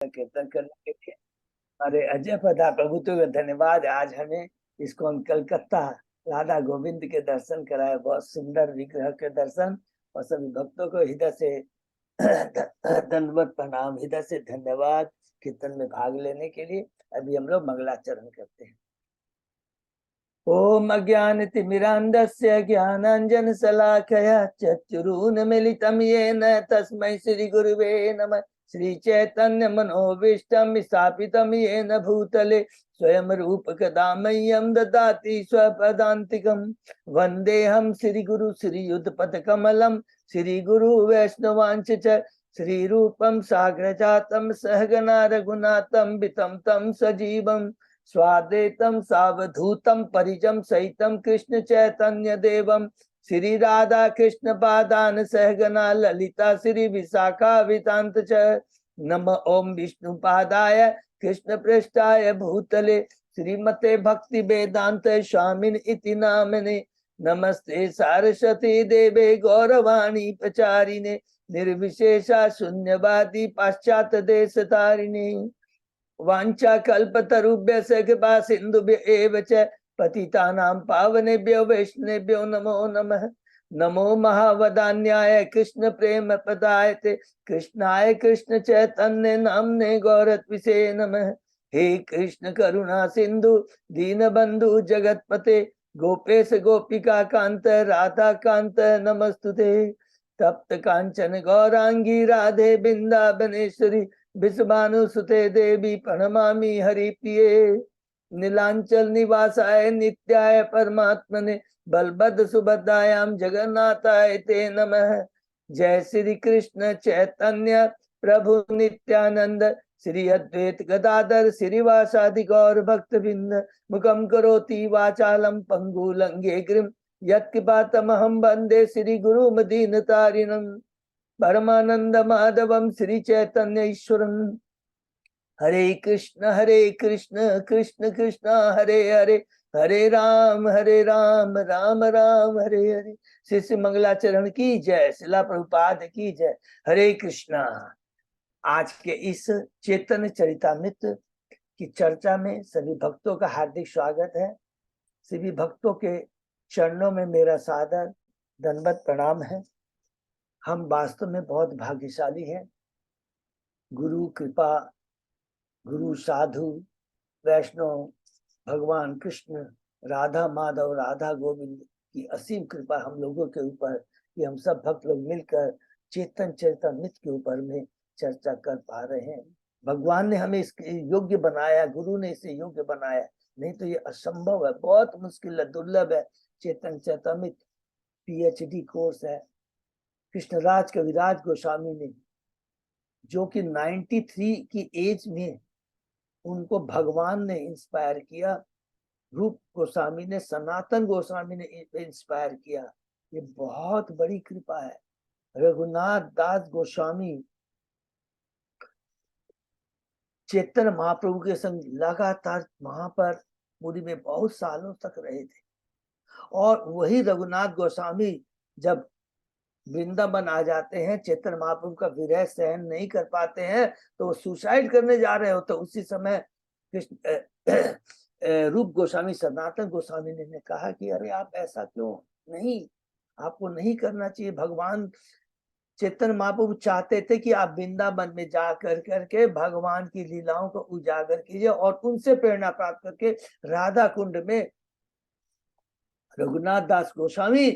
कीर्तन करने के लिए। अरे अजय पदा प्रभु तो धन्यवाद, आज हमें इसको कलकत्ता राधा गोविंद के दर्शन कराए, बहुत सुंदर विग्रह के दर्शन। और सभी भक्तों को हृदय से दंडवत प्रणाम, हृदय से धन्यवाद कीर्तन में भाग लेने के लिए। अभी हम लोग मंगलाचरण करते हैं। ओम अज्ञानतिमिरान्धस्य ज्ञानाञ्जन शलाकया चक्षुरुन्मीलितं येन तस्मै श्री गुरुवे नमः। श्री चैतन्य मनोभीष्टं स्थापितं येन भूतले स्वयं रूप कदा मह्यं ददाति स्वपदान्तिकं। वन्देऽहं श्री गुरु श्री युगपद कमलं श्री गुरु वैष्णवांच च श्री रूपं साग्रजातं सहगना रघुनाथं वितं तं सजीवं स्वादेतम सावधूतम परिजम सहितम कृष्ण चैतन्य देवम श्री राधा कृष्ण पादान सहगना ललिता श्री विशाखा वितांत च। नम ओम विष्णु पादाय कृष्ण पृष्ठाय भूतले श्रीमते भक्ति वेदांत स्वामिन इति नामने। नमस्ते सारस्वती देवे गौरवाणी प्रचारिणे निर्विशेषा शून्यवादी पाश्चात देश तारिणे। वांछा कल्पतरुभ्यश्च कृपा सिन्धुभ्य एव च पतितानां पावनेभ्यो वैष्णवेभ्यो नमो नमः। नमो महावदान्याय कृष्ण प्रेम प्रदायते कृष्णाय कृष्ण चैतन्य नामने गौरत्विषे नमः। हे कृष्ण करुणा सिंधु दीनबंधु जगतपते गोपेश गोपिका कांत राधा कांत नमस्तुते। तप्त कांचन गौरांगी राधे वृंदावनेश्वरी विश्वानुसुते देवी प्रणमामि हरिप्रिये। नीलांचल निवासाय नित्याय परमात्मने बलभद्र सुभद्रायां जगन्नाथाय ते नमः। जय श्री कृष्ण चैतन्य प्रभु नित्यानंद श्री अद्वैत गदाधर श्रीवासादि गौर भक्तवृंद। मुखम करोति वाचालम पंगुलंघे गिरिम यत्कृपातमहं वन्दे श्री गुरुमदीनतारिणम्। परमानंद माधवम श्री चैतन्य ईश्वरम। हरे कृष्ण कृष्ण कृष्ण हरे हरे हरे राम राम राम हरे हरे। श्री मंगलाचरण की जय, शिला प्रभुपाद की जय। हरे कृष्णा। आज के इस चैतन्य चरितामृत की चर्चा में सभी भक्तों का हार्दिक स्वागत है। सभी भक्तों के चरणों में मेरा सादर दंडवत प्रणाम है। हम वास्तव में बहुत भाग्यशाली हैं। गुरु कृपा, गुरु साधु वैष्णव भगवान कृष्ण राधा माधव राधा गोविंद की असीम कृपा हम लोगों के ऊपर कि हम सब भक्त लोग मिलकर चेतन चरितामृत के ऊपर में चर्चा कर पा रहे हैं। भगवान ने हमें इसके योग्य बनाया, गुरु ने इसे योग्य बनाया, नहीं तो ये असंभव है, बहुत मुश्किल है, दुर्लभ है। चेतन चरितामृत PhD कोर्स है। कृष्णराज कविराज गोस्वामी ने, जो कि 93 की एज में उनको भगवान ने इंस्पायर किया, रूप गोस्वामी ने, सनातन गोस्वामी ने इंस्पायर किया। ये बहुत बड़ी कृपा है। रघुनाथ दास गोस्वामी चैतन्य महाप्रभु के संग लगातार वहां पर पुरी में बहुत सालों तक रहे थे। और वही रघुनाथ गोस्वामी जब वृंदावन आ जाते हैं, चैतन्य महाप्रभु का विरह सहन नहीं कर पाते हैं, तो सुसाइड करने जा रहे हो, तो उसी समय कृष्ण रूप गोस्वामी सनातन गोस्वामी ने कहा कि अरे आप ऐसा क्यों, नहीं, आपको नहीं करना चाहिए। भगवान चैतन्य महाप्रभु चाहते थे कि आप वृंदावन में जा करके भगवान की लीलाओं को उजागर कीजिए और उनसे प्रेरणा प्राप्त करके राधा कुंड में रघुनाथ दास गोस्वामी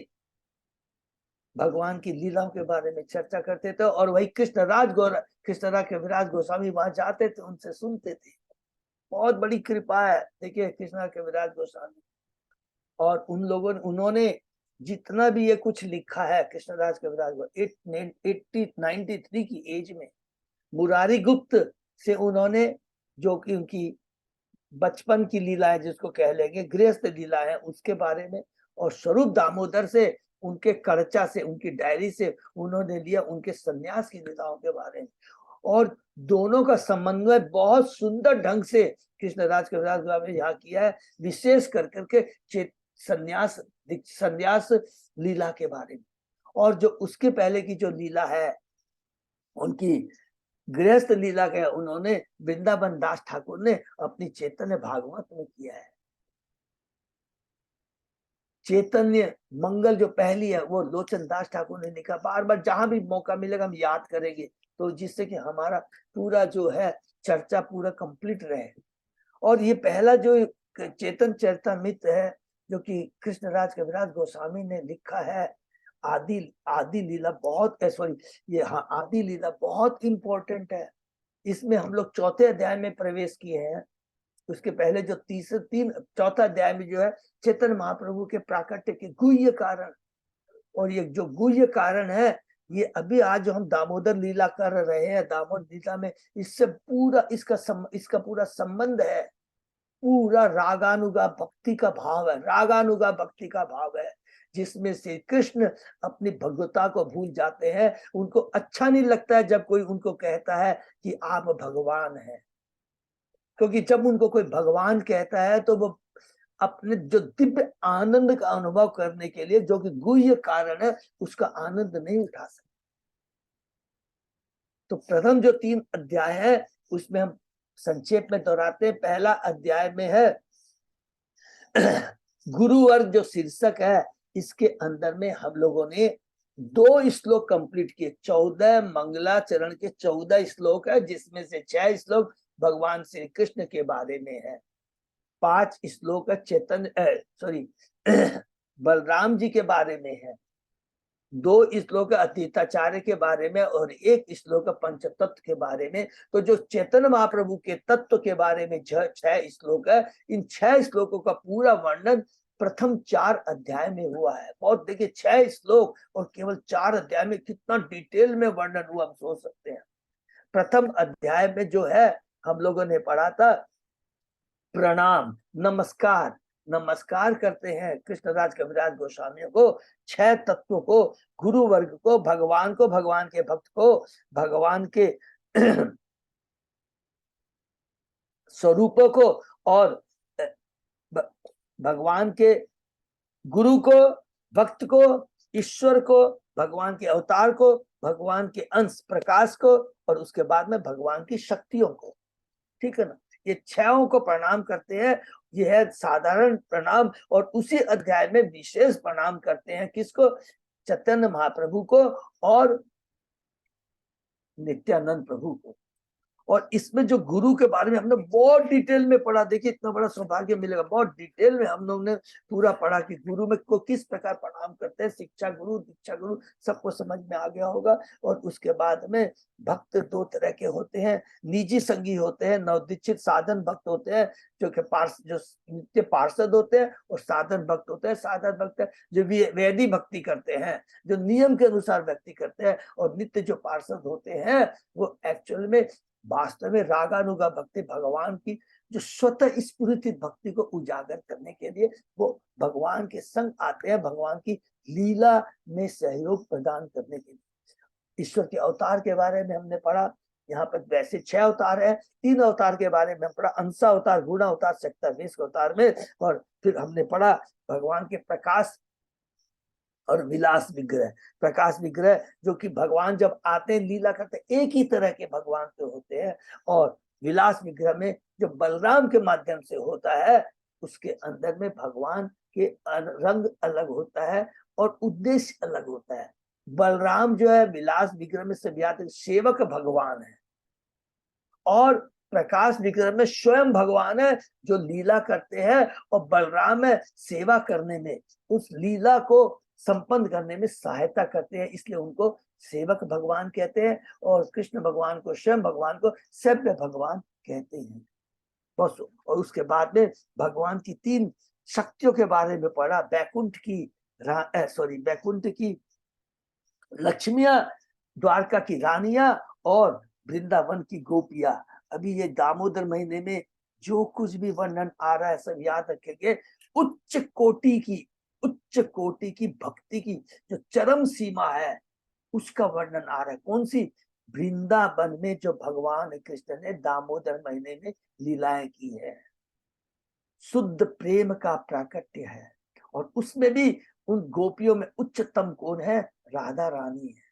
भगवान की लीलाओं के बारे में चर्चा करते थे। और वही कृष्णराज कविराज गोस्वामी वहां जाते थे, उनसे सुनते थे। बहुत बड़ी कृपा है। देखिए कृष्णा कविराज गोस्वामी और उन लोगों ने, उन्होंने जितना भी ये कुछ लिखा है, कृष्णराज कविराज 93 की एज में मुरारी गुप्त से उन्होंने, जो कि उनकी बचपन की लीला है, जिसको कह लेंगे गृहस्थ लीला है, उसके बारे में, और स्वरूप दामोदर से, उनके कर्चा से, उनकी डायरी से उन्होंने लिया उनके सन्यास की लीलाओं के बारे में। और दोनों का समन्वय बहुत सुंदर ढंग से कृष्णराज कविराज ने यहाँ किया है, विशेष करके सन्यास लीला के बारे में। और जो उसके पहले की जो लीला है उनकी, गृहस्थ लीला का उन्होंने वृंदावन दास ठाकुर ने अपनी चैतन्य भागवत में किया है। चैतन्य मंगल जो पहली है वो लोचन दास ठाकुर ने लिखा। बार बार जहां भी मौका मिलेगा हम याद करेंगे, तो जिससे कि हमारा पूरा जो है चर्चा पूरा कंप्लीट रहे। और ये पहला जो चेतन चरितमृत है जो कि कृष्णराज कविराज गोस्वामी ने लिखा है, आदि आदि लीला बहुत सॉरी ये हाँ आदि लीला बहुत इंपॉर्टेंट है। इसमें हम लोग चौथे अध्याय में प्रवेश किए हैं। उसके पहले जो चौथा अध्याय में जो है चैतन्य महाप्रभु के प्राकट्य के गुह्य कारण, और ये जो गुह्य कारण है ये अभी आज जो हम दामोदर लीला कर रहे हैं, दामोदर लीला में इससे पूरा इसका पूरा संबंध है। पूरा रागानुगा भक्ति का भाव है, रागानुगा भक्ति का भाव है, जिसमें श्री कृष्ण अपनी भगवता को भूल जाते हैं। उनको अच्छा नहीं लगता है जब कोई उनको कहता है कि आप भगवान हैं, क्योंकि जब उनको कोई भगवान कहता है तो वो अपने जो दिव्य आनंद का अनुभव करने के लिए, जो कि गुह्य कारण है, उसका आनंद नहीं उठा सकते। तो प्रथम जो 3 अध्याय है उसमें हम संक्षेप में दोहराते हैं। पहला अध्याय में है गुरुवर्ग जो शीर्षक है, इसके अंदर में हम लोगों ने 2 श्लोक कंप्लीट किए। 14 मंगलाचरण के 14 श्लोक है, जिसमें से 6 श्लोक भगवान श्री कृष्ण के बारे में है, 5 श्लोक चैतन्य बलराम जी के बारे में है, 2 श्लोक अतीताचार्य के बारे में और 1 श्लोक पंचतत्व के बारे में। तो जो चैतन्य महाप्रभु के तत्व के बारे में 6 श्लोक है, इन 6 श्लोकों का पूरा वर्णन प्रथम 4 अध्याय में हुआ है। बहुत देखिए 6 श्लोक और केवल 4 अध्याय में कितना डिटेल में वर्णन हुआ, हम सोच सकते हैं। प्रथम अध्याय में जो है हम लोगों ने पढ़ा था प्रणाम, नमस्कार, नमस्कार करते हैं कृष्णराज कविराज गोस्वामी को, 6 तत्वों को, गुरु वर्ग को, भगवान को, भगवान के भक्त को, भगवान के स्वरूपों को, और भगवान के गुरु को, भक्त को, ईश्वर को, भगवान के अवतार को, भगवान के अंश प्रकाश को, और उसके बाद में भगवान की शक्तियों को। ठीक है ना, ये 6 को प्रणाम करते हैं। यह है साधारण प्रणाम, और उसी अध्याय में विशेष प्रणाम करते हैं किसको? चैतन्य महाप्रभु को और नित्यानंद प्रभु को। और इसमें जो गुरु के बारे में हमने बहुत डिटेल में पढ़ा, देखिए इतना बड़ा सौभाग्य मिलेगा, बहुत डिटेल में हम लोगों ने पूरा पढ़ा कि गुरु में को किस प्रकार प्रणाम करते हैं। शिक्षा गुरु, दीक्षा गुरु, सबको समझ में आ गया होगा। और उसके बाद में भक्त 2 तरह के होते हैं, निजी संगी होते हैं, नवदीक्षित साधन भक्त होते हैं, जो नित्य पार्षद होते हैं, और साधन भक्त होते हैं। साधन भक्त जो वैदी भक्ति करते हैं, जो नियम के अनुसार भक्ति करते हैं। और नित्य जो पार्षद होते हैं वो एक्चुअल में वास्तव में रागानुगा भक्ति, भगवान की जो स्वतः स्फुरित भक्ति को उजागर करने के लिए वो भगवान के संग आते हैं, भगवान की लीला में सहयोग प्रदान करने के लिए। ईश्वर के अवतार के बारे में हमने पढ़ा। यहाँ पर वैसे 6 अवतार है, 3 अवतार के बारे में हम पढ़ा, अंश अवतार, गुण अवतार, शक्तावेश अवतार में। और फिर हमने पढ़ा भगवान के प्रकाश और विलास विग्रह। प्रकाश विग्रह जो कि भगवान जब आते हैं लीला करते हैं, एक ही तरह के भगवान के होते हैं। और विलास विग्रह में जो बलराम के माध्यम से होता है, उसके अंदर में भगवान के रंग अलग होता है और उद्देश्य अलग होता है। बलराम जो है विलास विग्रह में से सेवक भगवान है, और प्रकाश विग्रह में स्वयं भगवान है जो लीला करते हैं, और बलराम है सेवा करने में, उस लीला को संपन्न करने में सहायता करते हैं, इसलिए उनको सेवक भगवान कहते हैं। और कृष्ण भगवान को, स्वयं भगवान को सेव्य भगवान कहते हैं। बस, और उसके बाद में भगवान की 3 शक्तियों के बारे में पढ़ा। बैकुंठ की लक्ष्मियां, द्वारका की रानियां, और वृंदावन की गोपियां। अभी ये दामोदर महीने में जो कुछ भी वर्णन आ रहा है सब याद रखेंगे। उच्च कोटि की भक्ति की जो चरम सीमा है उसका वर्णन आ रहा है। कौन सी? वृंदावन में जो भगवान कृष्ण ने दामोदर महीने में लीलाएं की है, शुद्ध प्रेम का प्राकट्य है। और उसमें भी उन गोपियों में उच्चतम कौन है? राधा रानी है।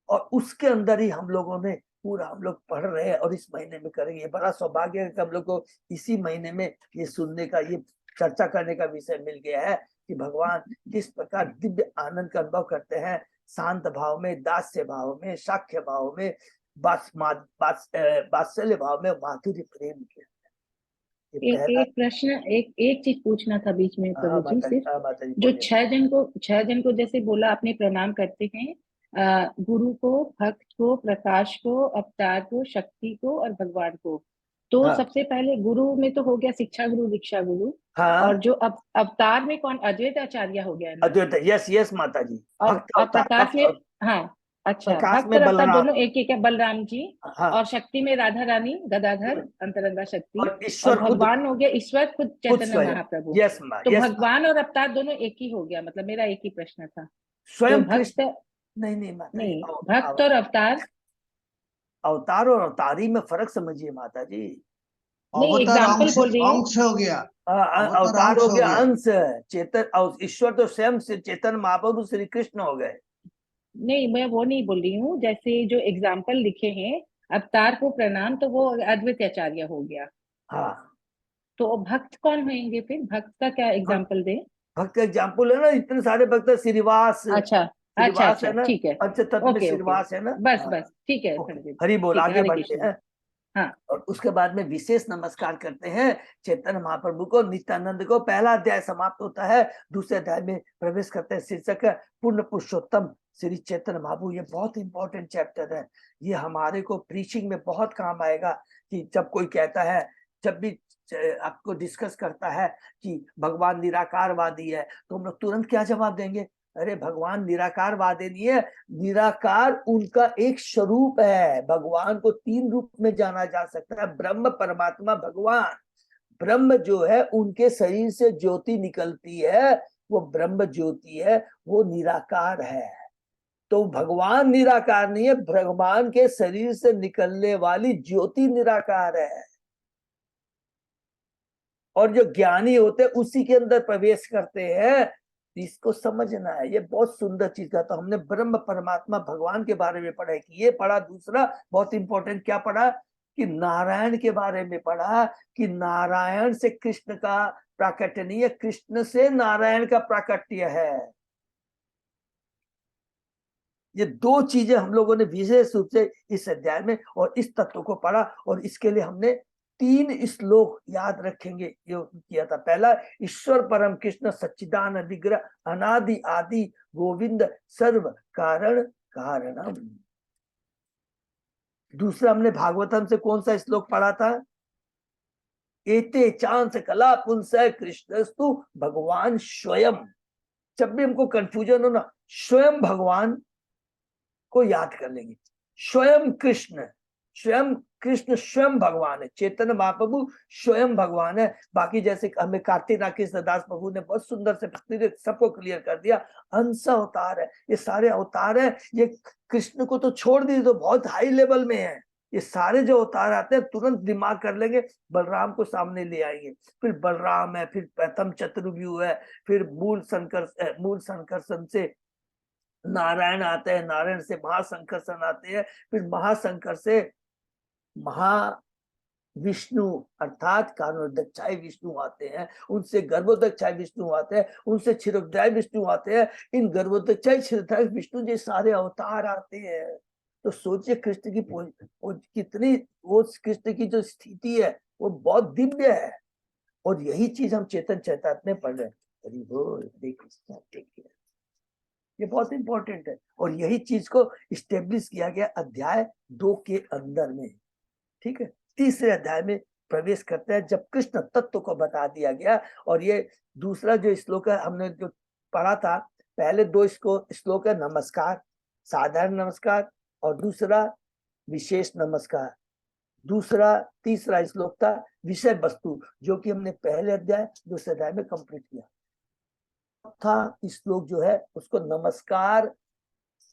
और उसके अंदर ही हम लोगों ने पूरा हम लोग पढ़ रहे हैं और इस महीने में करेंगे। ये बड़ा सौभाग्य है कि हम लोग को इसी महीने में ये सुनने का, ये चर्चा करने का विषय मिल गया है कि भगवान किस प्रकार दिव्य आनंद का अनुभव करते हैं, शांत भाव में, दास्य भाव में, साख्य भाव में, वात्सल्य भाव में, माधुर्य प्रेम के। ये पहला। एक प्रश्न, एक चीज पूछना था बीच में हाँ प्रभु जी, सिर्फ माता जी जो बोलिए। 6 जन को जैसे बोला आपने प्रणाम करते हैं, गुरु को, भक्त को, प्रकाश को, अवतार को, शक्ति को और भगवान को। तो हाँ सबसे पहले गुरु में तो हो गया शिक्षा गुरु, दीक्षा गुरु। और हाँ जो अवतार में कौन, अद्वैत आचार्य हो गया ना। अद्वैत, यस यस माता जी। भक्त और अवतार, प्रकाश में, हाँ, अच्छा, प्रकाश भक्त में और अवतार बलराम। दोनों एक ही क्या, बलराम जी। हाँ और शक्ति में राधा रानी, गदाधर, अंतरंगा शक्ति। और और ईश्वर खुद, भगवान हो गया ईश्वर खुद, खुद चैतन्य स्वयं। महाप्रभु। यस माँ, तो यस माँ। भगवान और अवतार दोनों एक ही हो गया, मतलब मेरा एक ही प्रश्न था। तो स्वयं भक्त, कृष्ण। नहीं नहीं माता जी, नहीं, भक्त और अवतार। अवतार और अवतारी में फर्क समझिए माता जी। नहीं, अवतार एग्जाम्पल अंश, बोल रही हूँ। अंश हो गया। अवतार अवतार हो अंश हो गया गया। अंश, चेतन, और ईश्वर तो स्वयं से चेतन महाप्रभु श्री कृष्ण हो गए। नहीं, मैं वो नहीं बोल रही हूँ, जैसे जो एग्जाम्पल लिखे हैं, अवतार को प्रणाम, तो वो अद्वैत आचार्य हो गया। हाँ तो भक्त कौन होंगे फिर, भक्त का क्या भक्त, एग्जाम्पल दे। भक्त का एग्जाम्पल है ना, इतने सारे भक्त है, श्रीवास, अच्छा, अच्छा, श्रीवास है अच्छा, ना, ठीक है। पंचतत्व में ओके, ओके, श्रीवास है ना। बस हाँ बस, ठीक है ओके, पंडित। हरि बोल, ठीक है, आगे हरे बढ़ते कृष्ण। हैं। हाँ। और उसके बाद में विशेष नमस्कार करते हैं चैतन्य महाप्रभु को, नित्यानंद को। पहला अध्याय समाप्त होता है, दूसरे अध्याय में प्रवेश करते हैं, शीर्षक है पूर्ण पुरुषोत्तम श्री चैतन्य महाप्रभु। ये बहुत इंपॉर्टेंट चैप्टर है, ये हमारे को प्रीचिंग में बहुत काम आएगा। कि जब कोई कहता है, जब भी आपको डिस्कस करता है कि भगवान निराकारवादी है, तो हम लोग तुरंत क्या जवाब देंगे? अरे भगवान निराकारवादी नहीं है, निराकार उनका एक स्वरूप है। भगवान को 3 रूप में जाना जा सकता है, ब्रह्म, परमात्मा, भगवान। ब्रह्म जो है, उनके शरीर से ज्योति निकलती है, वो ब्रह्म ज्योति है, वो निराकार है। तो भगवान निराकार नहीं है, भगवान के शरीर से निकलने वाली ज्योति निराकार है। और जो ज्ञानी होते हैं उसी के अंदर प्रवेश करते हैं। इसको समझना है, ये बहुत सुंदर चीज का। तो हमने ब्रह्म, परमात्मा, भगवान के बारे में पढ़ा कि ये पढ़ा। दूसरा बहुत इंपॉर्टेंट क्या पढ़ा? कि नारायण के बारे में पढ़ा, कि नारायण से कृष्ण का प्राकट्य नहीं है, कृष्ण से नारायण का प्राकट्य है। ये 2 चीजें हम लोगों ने विशेष रूप से इस अध्याय में और इस तत्व को पढ़ा। और इसके लिए हमने 3 श्लोक याद रखेंगे ये किया था। पहला, ईश्वर परम कृष्ण सच्चिदानंद विग्रह अनादि आदि गोविंद सर्व कारण कारणम। दूसरा, हमने भागवतम से कौन सा श्लोक पढ़ा था? एते चांस कला पुंस कृष्णस्तु भगवान स्वयं। जब भी हमको कंफ्यूजन हो ना, स्वयं भगवान को याद कर लेंगे। स्वयं कृष्ण, स्वयं कृष्ण स्वयं भगवान है। चैतन्य महाप्रभु स्वयं भगवान है। बाकी जैसे हमें कार्तिक कृष्ण दास प्रभु ने बहुत सुंदर से सबको क्लियर कर दिया, अंश अवतार है, ये सारे अवतार है। ये कृष्ण को तो छोड़ दीजिए, तो बहुत हाई लेवल में है। ये सारे जो अवतार आते हैं, तुरंत दिमाग कर लेंगे, बलराम को सामने ले आएंगे। फिर बलराम है, फिर प्रथम चतुर्व्यूह है, फिर मूल संकर्षण से नारायण आते हैं, नारायण से महासंकर्षण आते हैं, फिर महाशंकर से महाविष्णु अर्थात कारणोदक्षाय विष्णु आते हैं, उनसे गर्भोदक्षाय विष्णु आते हैं, उनसे क्षीरोदय विष्णु आते हैं। इन गर्भोदक्षाय क्षीरोदय विष्णु जो सारे अवतार आते हैं। तो सोचिए कृष्ण की कितनी, वो कृष्ण की जो स्थिति है वो बहुत दिव्य है। और यही चीज हम चेतन चैतन्य में पढ़ रहे हैं। देखिए, ये बहुत इंपॉर्टेंट है। और यही चीज को स्टेब्लिश किया गया अध्याय 2 के अंदर में। ठीक है, तीसरे अध्याय में प्रवेश करते हैं, जब कृष्ण तत्व को बता दिया गया। और ये दूसरा जो श्लोक है, हमने जो पढ़ा था, पहले 2 श्लोक है नमस्कार, साधारण नमस्कार, और दूसरा विशेष नमस्कार। तीसरा श्लोक था विषय वस्तु, जो कि हमने पहले अध्याय दूसरे अध्याय में कंप्लीट किया था। श्लोक जो है उसको नमस्कार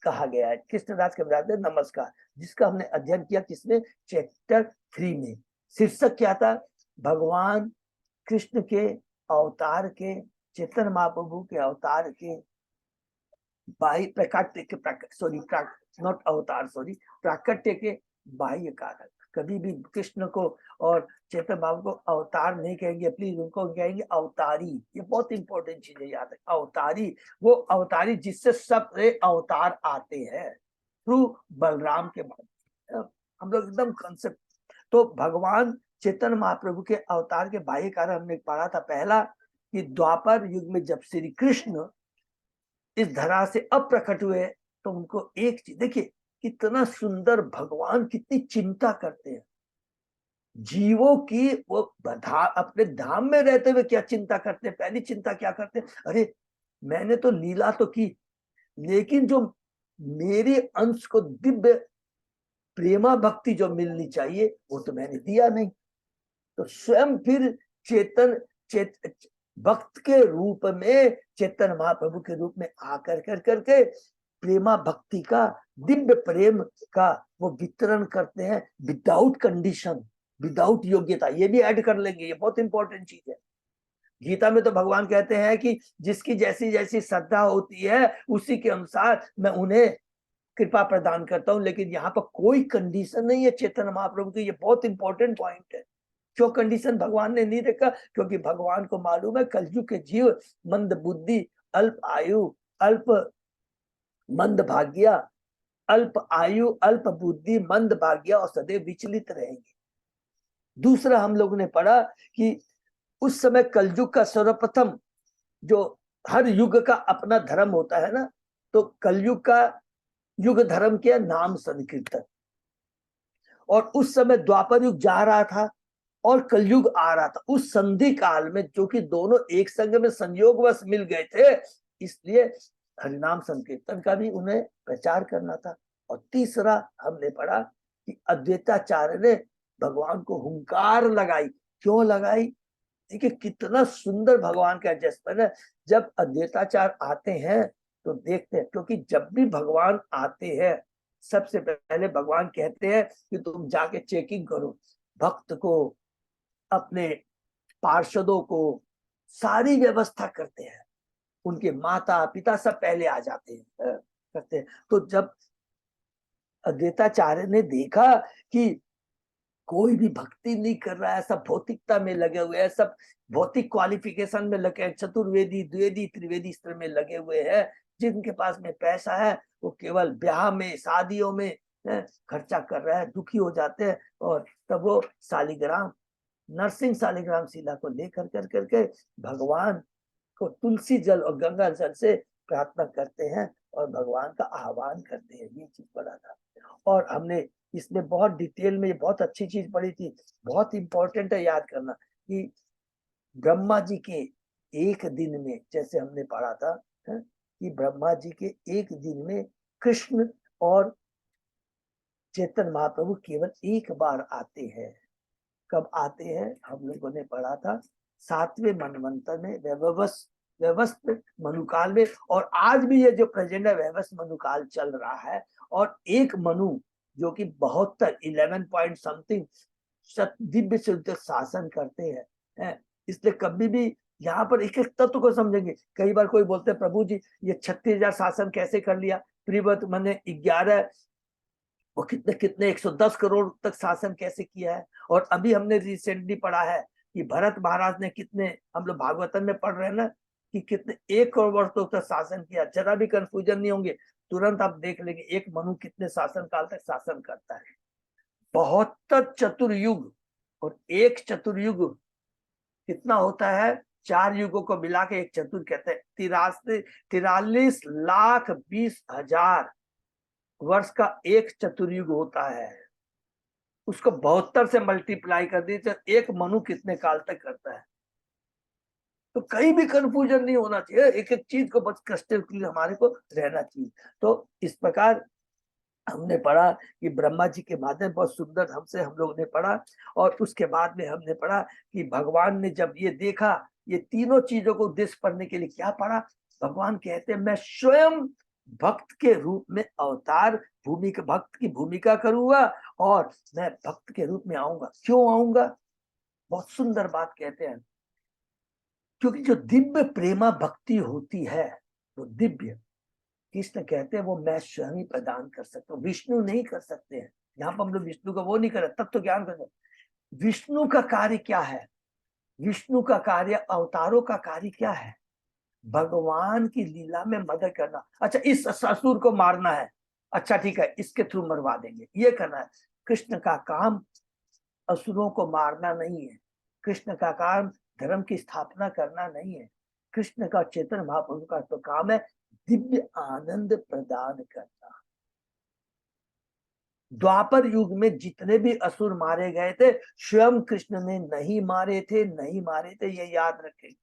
कहा गया है, कृष्णदास कविराज ने नमस्कार, जिसका हमने अध्ययन किया किसमें? चैप्टर 3 में। शीर्षक क्या था? भगवान कृष्ण के अवतार के, चैतन्य महाप्रभु के अवतार के प्राकट्य के, नॉट अवतार, प्राकट्य के बाह्य कारक। कभी भी कृष्ण को और चैतन्य बाबू को अवतार नहीं कहेंगे, प्लीज उनको कहेंगे अवतारी। ये बहुत इंपॉर्टेंट चीज है, याद है, अवतारी। वो अवतारी जिससे सब अवतार आते हैं, थ्रू बलराम के बाद हम लोग एकदम कंसेप्ट। तो भगवान चैतन्य महाप्रभु के अवतार के बाह्य कारण हमने पढ़ा था पहला, कि द्वापर युग में जब श्री कृष्ण इस धरा से अप्रकट हुए, तो उनको एक चीज देखिए, कितना सुंदर भगवान कितनी चिंता करते हैं जीवों की। वो अपने धाम में रहते हुए क्या चिंता करते हैं, पहली चिंता क्या करते हैं, अरे मैंने तो लीला तो की, लेकिन जो मेरे अंश को दिव्य प्रेमा भक्ति जो मिलनी चाहिए वो तो मैंने दिया नहीं। तो स्वयं फिर भक्त के रूप में, चैतन्य महाप्रभु के रूप में आकर कर करके प्रेमा भक्ति का, दिव्य प्रेम का वो वितरण करते हैं, विदाउट कंडीशन, विदाउट योग्यता। ये भी ऐड कर लेंगे, ये बहुत इंपॉर्टेंट चीज है। गीता में तो भगवान कहते हैं कि जिसकी जैसी जैसी श्रद्धा होती है उसी के अनुसार मैं उन्हें कृपा प्रदान करता हूं। लेकिन यहाँ पर कोई कंडीशन नहीं है चैतन्य महाप्रभु की, ये बहुत इंपॉर्टेंट पॉइंट है। क्यों कंडीशन भगवान ने नहीं रखा? क्योंकि भगवान को मालूम है कलयुग के जीव मंद बुद्धि, अल्प आयु, अल्प मंद भाग्य, अल्प आयु, अल्प बुद्धि, मंद भाग्य और सदैव विचलित रहेंगे। दूसरा हम लोगों ने पढ़ा कि उस समय कलयुग का सर्वप्रथम, जो हर युग का अपना धर्म होता है ना, तो कलयुग का युग धर्म क्या? नाम संकीर्तन। और उस समय द्वापर युग जा रहा था और कलयुग आ रहा था। उस संधि काल में, जो कि दोनों एक संग में संयोगवश मिल गए थे, इसलिए हरिनाम संकीर्तन का भी उन्हें प्रचार करना था। और तीसरा हमने पढ़ा कि अद्वैताचार्य ने भगवान को हुंकार लगाई। क्यों लगाई? देखिए कितना सुंदर भगवान का एडजस्टमेंट है। जब अद्वैताचार्य आते हैं तो देखते हैं, क्योंकि जब भी भगवान आते हैं सबसे पहले भगवान कहते हैं कि तुम जाके चेकिंग करो, भक्त को, अपने पार्षदों को, सारी व्यवस्था करते हैं। उनके माता पिता सब पहले आ जाते हैं, करते हैं। तो जब अद्वैताचार्य ने देखा कि कोई भी भक्ति नहीं कर रहा है, सब भौतिकता में लगे हुए हैं, सब भौतिक क्वालिफिकेशन में लगे हैं, चतुर्वेदी, द्विवेदी, त्रिवेदी स्तर में लगे हुए हैं, जिनके पास में पैसा है वो केवल ब्याह में, शादियों में खर्चा कर रहा है, दुखी हो जाते हैं। और तब वो शालिग्राम, नरसिंह शालिग्राम शिला को लेकर कर करके भगवान को तुलसी जल और गंगा जल से प्रार्थना करते हैं और भगवान का आह्वान करते हैं। ये चीज पढ़ा था। और हमने इसमें बहुत डिटेल में, ये बहुत अच्छी चीज पढ़ी थी, बहुत इंपॉर्टेंट है याद करना, कि ब्रह्मा जी के एक दिन में, जैसे हमने पढ़ा था कि ब्रह्मा जी के एक दिन में कृष्ण और चैतन्य महाप्रभु केवल एक बार आते हैं। कब आते हैं? हम लोगों ने पढ़ा था 7वें मनवंतर में, व्यवस्थ मनुकाल में। और आज भी ये जो प्रेजेंट है व्यवस्थ मनुकाल चल रहा है। और एक मनु जो कि 72 11 पॉइंट समथिंग दिव्य शुद्ध शासन करते हैं। इसलिए कभी भी यहाँ पर एक एक तत्व को समझेंगे। कई बार कोई बोलते हैं प्रभु जी ये 36,000 शासन कैसे कर लिया? प्रिवत मैंने 11, वो कितने कितने 110 करोड़ तक शासन कैसे किया है? और अभी हमने रिसेंटली पढ़ा है कि भरत महाराज ने कितने, हम लोग भागवतम में पढ़ रहे हैं ना, कि कितने 1 करोड़ वर्ष तक शासन किया। जरा भी कंफ्यूजन नहीं होंगे, तुरंत आप देख लेंगे एक मनु कितने शासन काल तक शासन करता है। 72 चतुर्युग, और एक चतुर्युग कितना होता है? 4 युगों को मिला के एक चतुर कहते हैं। 43,20,000 वर्ष का एक चतुर्युग होता है। उसको 72 से मल्टीप्लाई कर दी तो एक मनु कितने काल तक करता है। तो कहीं भी कंफ्यूजन नहीं होना चाहिए, एक एक चीज को बस क्रिस्टल क्लियर हमारे को रहना चाहिए। तो इस प्रकार हमने पढ़ा कि ब्रह्मा जी के माध्यम बहुत सुंदर हमसे हम लोग ने पढ़ा। और उसके बाद में हमने पढ़ा कि भगवान ने जब ये देखा, ये तीनों चीजों को उद्देश्य पढ़ने के लिए क्या पढ़ा? भगवान कहते हैं मैं स्वयं भक्त के रूप में अवतार, भूमिका, भक्त की भूमिका करूंगा और मैं भक्त के रूप में आऊंगा। क्यों आऊंगा? बहुत सुंदर बात कहते हैं, क्योंकि जो दिव्य प्रेमा भक्ति होती है वो दिव्य, कृष्ण कहते हैं वो मैं स्वयं ही प्रदान कर सकता हूँ, विष्णु नहीं कर सकते हैं। यहाँ पर हम लोग विष्णु का वो नहीं कर रहे, तत्व ज्ञान कर रहे। विष्णु का कार्य क्या है? विष्णु का कार्य, अवतारों का कार्य क्या है? भगवान की लीला में मदद करना। अच्छा, इस असुर को मारना है, अच्छा ठीक है, इसके थ्रू मरवा देंगे, ये करना है। कृष्ण का काम असुरों को मारना नहीं है। कृष्ण का काम धर्म की स्थापना करना नहीं है। कृष्ण का, चैतन्य महाप्रभु का तो काम है दिव्य आनंद प्रदान करना। द्वापर युग में जितने भी असुर मारे गए थे, स्वयं कृष्ण ने नहीं मारे थे, नहीं मारे थे, ये याद रखें।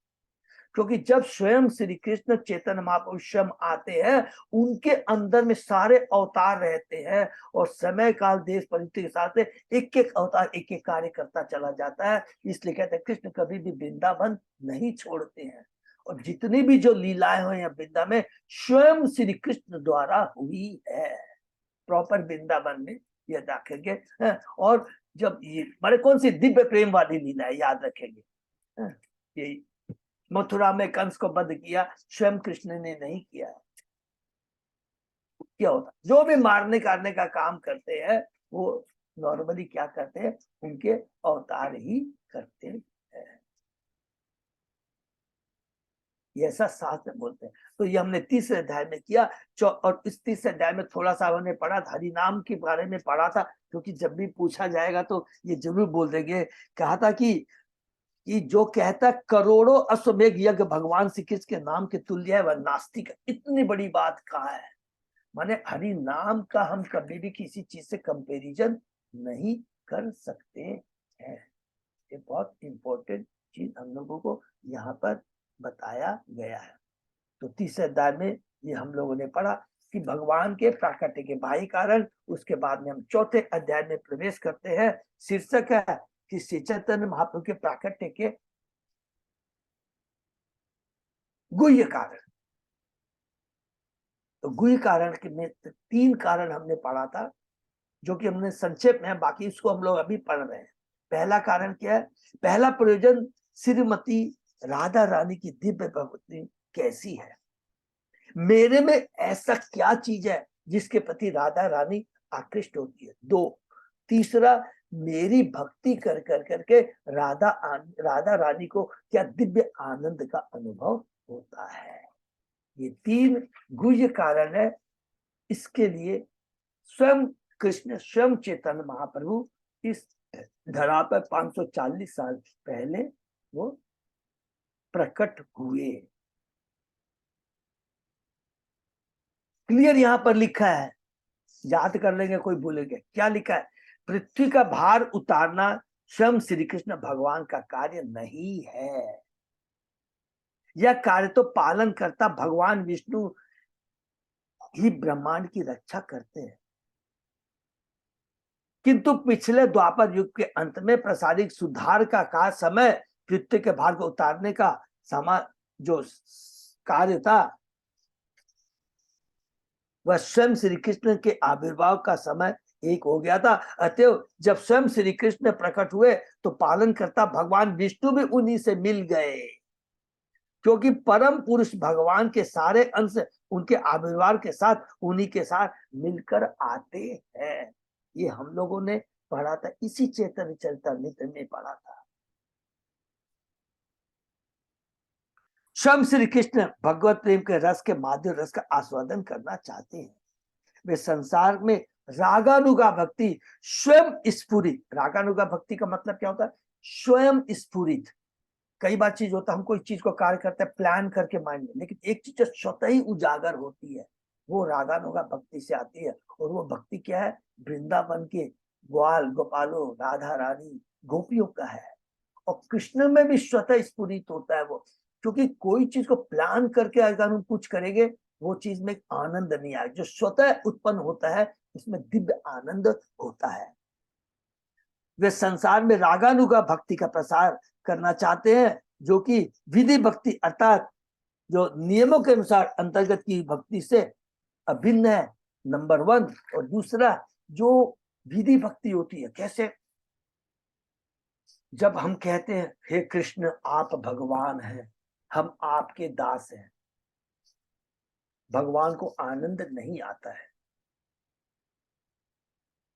क्योंकि जब स्वयं श्री कृष्ण चैतन्य महाप्रभु स्वयं आते हैं, उनके अंदर में सारे अवतार रहते हैं, और समय काल देश परिस्थिति के साथ से एक एक अवतार एक एक कार्य करता चला जाता है। इसलिए कहते हैं कृष्ण कभी भी वृंदावन नहीं छोड़ते हैं, और जितनी भी जो लीलाएं हुई हैं वृंदा में, स्वयं श्री कृष्ण द्वारा हुई है। प्रॉपर वृंदावन में ये रखेंगे। और जब ये बड़े कौन सी दिव्य प्रेम वाली लीला है, याद रखेंगे। यही मथुरा में कंस को वध किया, स्वयं कृष्ण ने नहीं किया। क्या होता, जो भी मारने काटने का काम करते हैं वो नॉर्मली क्या करते हैं, उनके अवतार ही करते हैं। ये ऐसा शास्त्र बोलते हैं। तो ये हमने तीसरे अध्याय में किया। और इस तीसरे अध्याय में थोड़ा सा हमने पढ़ा था, हरि नाम के बारे में पढ़ा था, क्योंकि जब भी पूछा जाएगा तो ये जरूर बोल देंगे। कहा था कि जो कहता है करोड़ों अश्वमेघ यज्ञ भगवान श्री कृष्ण के नाम के तुल्य है, वह नास्तिक है। इतनी बड़ी बात कहा है, माने हरि नाम का हम कभी भी किसी चीज से कंपैरिजन नहीं कर सकते हैं। ये बहुत इंपॉर्टेंट चीज हम लोगों को यहाँ पर बताया गया है। तो तीसरे अध्याय में ये हम लोगों ने पढ़ा कि भगवान के प्राकट्य के बाह्य कारण। उसके बाद में हम चौथे अध्याय में प्रवेश करते हैं। शीर्षक है कि श्री चैतन्य महाप्रभु के प्राकट्य के गुह्य कारण। तो गुह्य कारण के में 3 कारण हमने पढ़ा था, जो कि हमने संक्षेप में, बाकी इसको हम लोग अभी पढ़ रहे हैं। पहला कारण क्या है? पहला प्रयोजन, श्रीमती राधा रानी की दिव्य भक्ति कैसी है, मेरे में ऐसा क्या चीज है जिसके प्रति राधा रानी आकृष्ट होती है। 2, तीसरा, मेरी भक्ति कर कर करके राधा रानी को क्या दिव्य आनंद का अनुभव होता है। ये 3 गुह्य कारण है। इसके लिए स्वयं कृष्ण, स्वयं चैतन्य महाप्रभु इस धरा पर 540 साल पहले वो प्रकट हुए। क्लियर यहां पर लिखा है, याद कर लेंगे, कोई भूलेंगे। क्या लिखा है? पृथ्वी का भार उतारना स्वयं श्री कृष्ण भगवान का कार्य नहीं है। यह कार्य तो पालन करता भगवान विष्णु ही ब्रह्मांड की रक्षा करते हैं। किंतु पिछले द्वापर युग के अंत में प्रसारित सुधार का समय, पृथ्वी के भार को उतारने का जो कार्य था, वह स्वयं श्री कृष्ण के आविर्भाव का समय एक हो गया था। अतएव जब स्वयं श्री कृष्ण प्रकट हुए तो पालन करता भगवान विष्णु भी उन्हीं से मिल गए, क्योंकि परम पुरुष भगवान के सारे अंश उनके आविर्भाव के साथ, उन्हीं के साथ मिलकर आते हैं। ये हम लोगों ने पढ़ा था, इसी चैतन्य चरितामृत में पढ़ा था। स्वयं श्री कृष्ण भगवत प्रेम के रस के माधुर्य रस का आस्वादन करना चाहते हैं। वे संसार में रागानुगा भक्ति स्वयं स्फुरित, रागानुगा भक्ति का मतलब क्या होता है? स्वयं स्फुरित। कई बार चीज होता है, हम कोई चीज को कार्य करते हैं प्लान करके माइंड में, लेकिन एक चीज स्वतः ही उजागर होती है, वो रागानुगा भक्ति से आती है। और वो भक्ति क्या है? वृंदावन के ग्वाल गोपालों, राधा रानी, गोपियों का है। और कृष्ण में भी स्वतः स्फुरित होता है वो, क्योंकि कोई चीज को प्लान करके अगर हम कुछ करेंगे, वो चीज में आनंद नहीं आएगा। जो स्वतः उत्पन्न होता है उसमें दिव्य आनंद होता है। वे संसार में रागानुगा भक्ति का प्रसार करना चाहते हैं, जो कि विधि भक्ति अर्थात जो नियमों के अनुसार अंतर्गत की भक्ति से अभिन्न है, नंबर 1। और दूसरा, जो विधि भक्ति होती है, कैसे? जब हम कहते हैं हे कृष्ण आप भगवान हैं, हम आपके दास हैं, भगवान को आनंद नहीं आता है।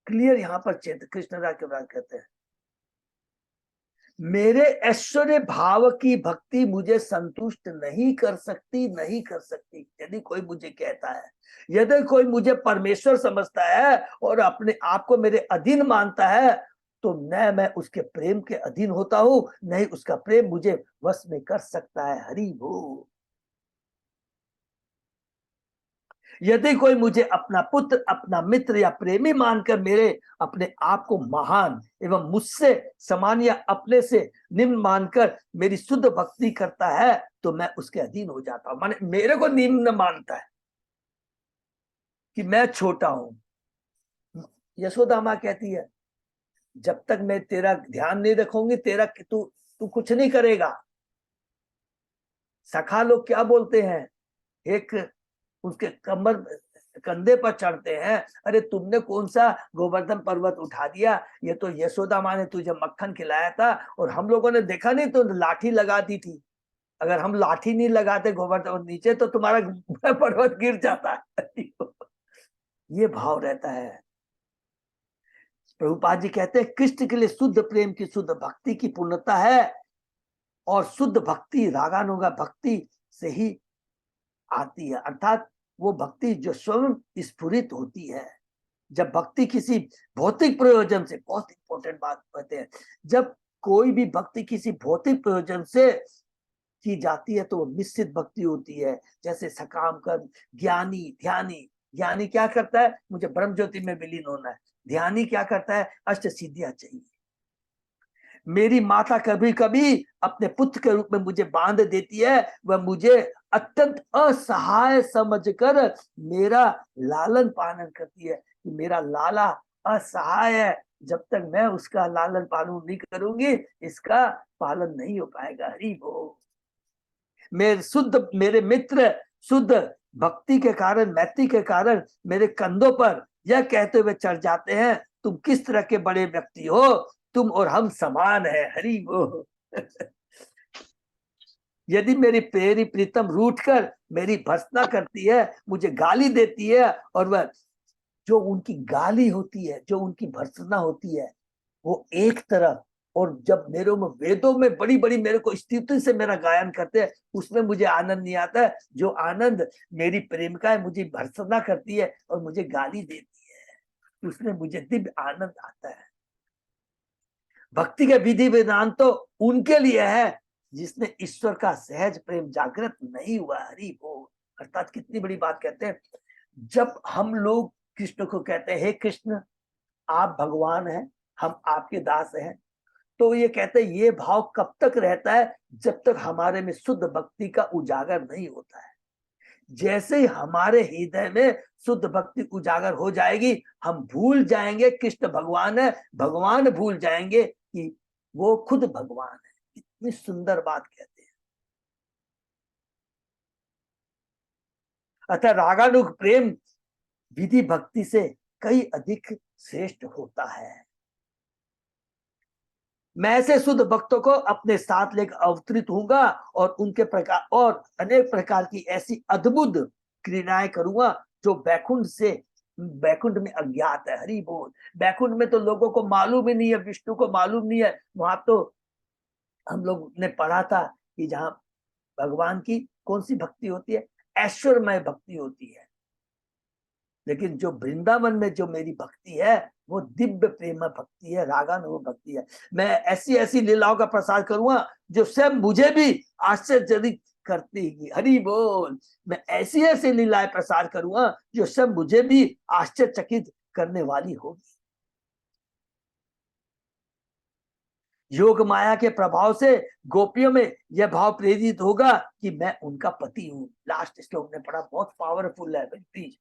क्लियर यहाँ पर कृष्ण राज के बात कहते हैं, मेरे ऐश्वर्य भाव की भक्ति मुझे संतुष्ट नहीं कर सकती, नहीं कर सकती। यदि कोई मुझे कहता है, यदि कोई मुझे परमेश्वर समझता है और अपने आप को मेरे अधीन मानता है, तो न मैं उसके प्रेम के अधीन होता हूं, नहीं उसका प्रेम मुझे वश में कर सकता है। हरि बोल। यदि कोई मुझे अपना पुत्र, अपना मित्र या प्रेमी मानकर मेरे अपने आप को महान एवं मुझसे समान या अपने से निम्न मानकर मेरी शुद्ध भक्ति करता है, तो मैं उसके अधीन हो जाता हूं। माने मेरे को निम्न मानता है कि मैं छोटा हूं। यशोदा मां कहती है, जब तक मैं तेरा ध्यान नहीं रखूंगी, तेरा तू कुछ नहीं करेगा। सखा लोग क्या बोलते हैं, एक उसके कंधे पर चढ़ते हैं, अरे तुमने कौन सा गोवर्धन पर्वत उठा दिया, ये तो यशोदा माँ ने तुझे मक्खन खिलाया था, और हम लोगों ने देखा नहीं तो लाठी लगा दी थी। अगर हम लाठी नहीं लगाते गोवर्धन नीचे, तो तुम्हारा पर्वत गिर जाता है। ये भाव रहता है। प्रभुपाद जी कहते हैं, कृष्ण के लिए शुद्ध प्रेम की, शुद्ध भक्ति की पूर्णता है, और शुद्ध भक्ति रागानुगा भक्ति से ही आती है, अर्थात वो भक्ति जो स्वयं स्फुरित होती है। जब भक्ति किसी भौतिक प्रयोजन से, बहुत इंपॉर्टेंट बात कहते हैं, जब कोई भी भक्ति किसी भौतिक प्रयोजन से की जाती है तो वो निश्चित भक्ति होती है। जैसे सकाम कर्म, ज्ञानी ध्यानी। ज्ञानी क्या करता है, मुझे ब्रह्म ज्योति में विलीन होना है। ध्यानी क्या करता है, अष्ट सिद्धियां चाहिए। मेरी माता कभी कभी अपने पुत्र के रूप में मुझे बांध देती है, वह मुझे अत्यंत असहाय समझकर मेरा लालन पालन करती है, कि मेरा लाला असहाय है, जब तक मैं उसका लालन पालन नहीं करूंगी, इसका पालन नहीं हो पाएगा। हरि बोल। मेरे मित्र शुद्ध भक्ति के कारण, मैत्री के कारण मेरे कंधों पर यह कहते हुए चढ़ जाते हैं, तुम किस तरह के बड़े व्यक्ति हो, तुम और हम समान है। हरि बोल। यदि मेरी प्रेरी प्रीतम रूठ कर मेरी भर्त्सना करती है, मुझे गाली देती है, और वह जो उनकी गाली होती है, जो उनकी भर्त्सना होती है, वो एक तरफ, और जब मेरे में वेदों में बड़ी बड़ी मेरे को स्तुति से मेरा गायन करते हैं, उसमें मुझे आनंद नहीं आता है। जो आनंद मेरी प्रेमिका है, मुझे भर्त्सना करती है और मुझे गाली देती है, उसमें मुझे दिव्य आनंद आता है। भक्ति के विधि विधान तो उनके लिए है जिसने ईश्वर का सहज प्रेम जागृत नहीं हुआ। हरि बोल। अर्थात कितनी बड़ी बात कहते हैं, जब हम लोग कृष्ण को कहते हैं, हे कृष्ण आप भगवान हैं, हम आपके दास हैं, तो ये कहते हैं ये भाव कब तक रहता है, जब तक हमारे में शुद्ध भक्ति का उजागर नहीं होता है। जैसे ही हमारे हृदय में शुद्ध भक्ति उजागर हो जाएगी, हम भूल जाएंगे कृष्ण भगवान है, भगवान भूल जाएंगे कि वो खुद भगवान है। इतनी सुंदर बात कहते हैं। अतः रागानुग प्रेम विधि भक्ति से कई अधिक श्रेष्ठ होता है। मैं ऐसे शुद्ध भक्तों को अपने साथ लेकर अवतरित होऊंगा, और उनके प्रकार और अनेक प्रकार की ऐसी अद्भुत क्रीड़ाएं करूंगा जो बैकुंठ में अज्ञात है। हरि बोल। बैकुंठ में तो लोगों को मालूम ही नहीं है, विष्णु को मालूम नहीं है। वहां तो हम लोग ने पढ़ा था कि जहां भगवान की कौन सी भक्ति होती है, ऐश्वर्यमय भक्ति होती है। लेकिन जो वृंदावन में जो मेरी भक्ति है, वो दिव्य प्रेम भक्ति है, रागानुग भक्ति है। मैं ऐसी ऐसी लीलाओं का प्रसार करूंगा जो स्वयं मुझे भी आश्चर्यचकित करती है। हरि बोल। मैं ऐसी ऐसी लीलाएं प्रसार करूंगा जो स्वयं मुझे भी आश्चर्यचकित करने वाली होगी। योग माया के प्रभाव से गोपियों में यह भाव प्रेरित होगा कि मैं उनका पति हूँ। लास्ट श्लोक ने पढ़ा, बहुत पावरफुल है प्लीज,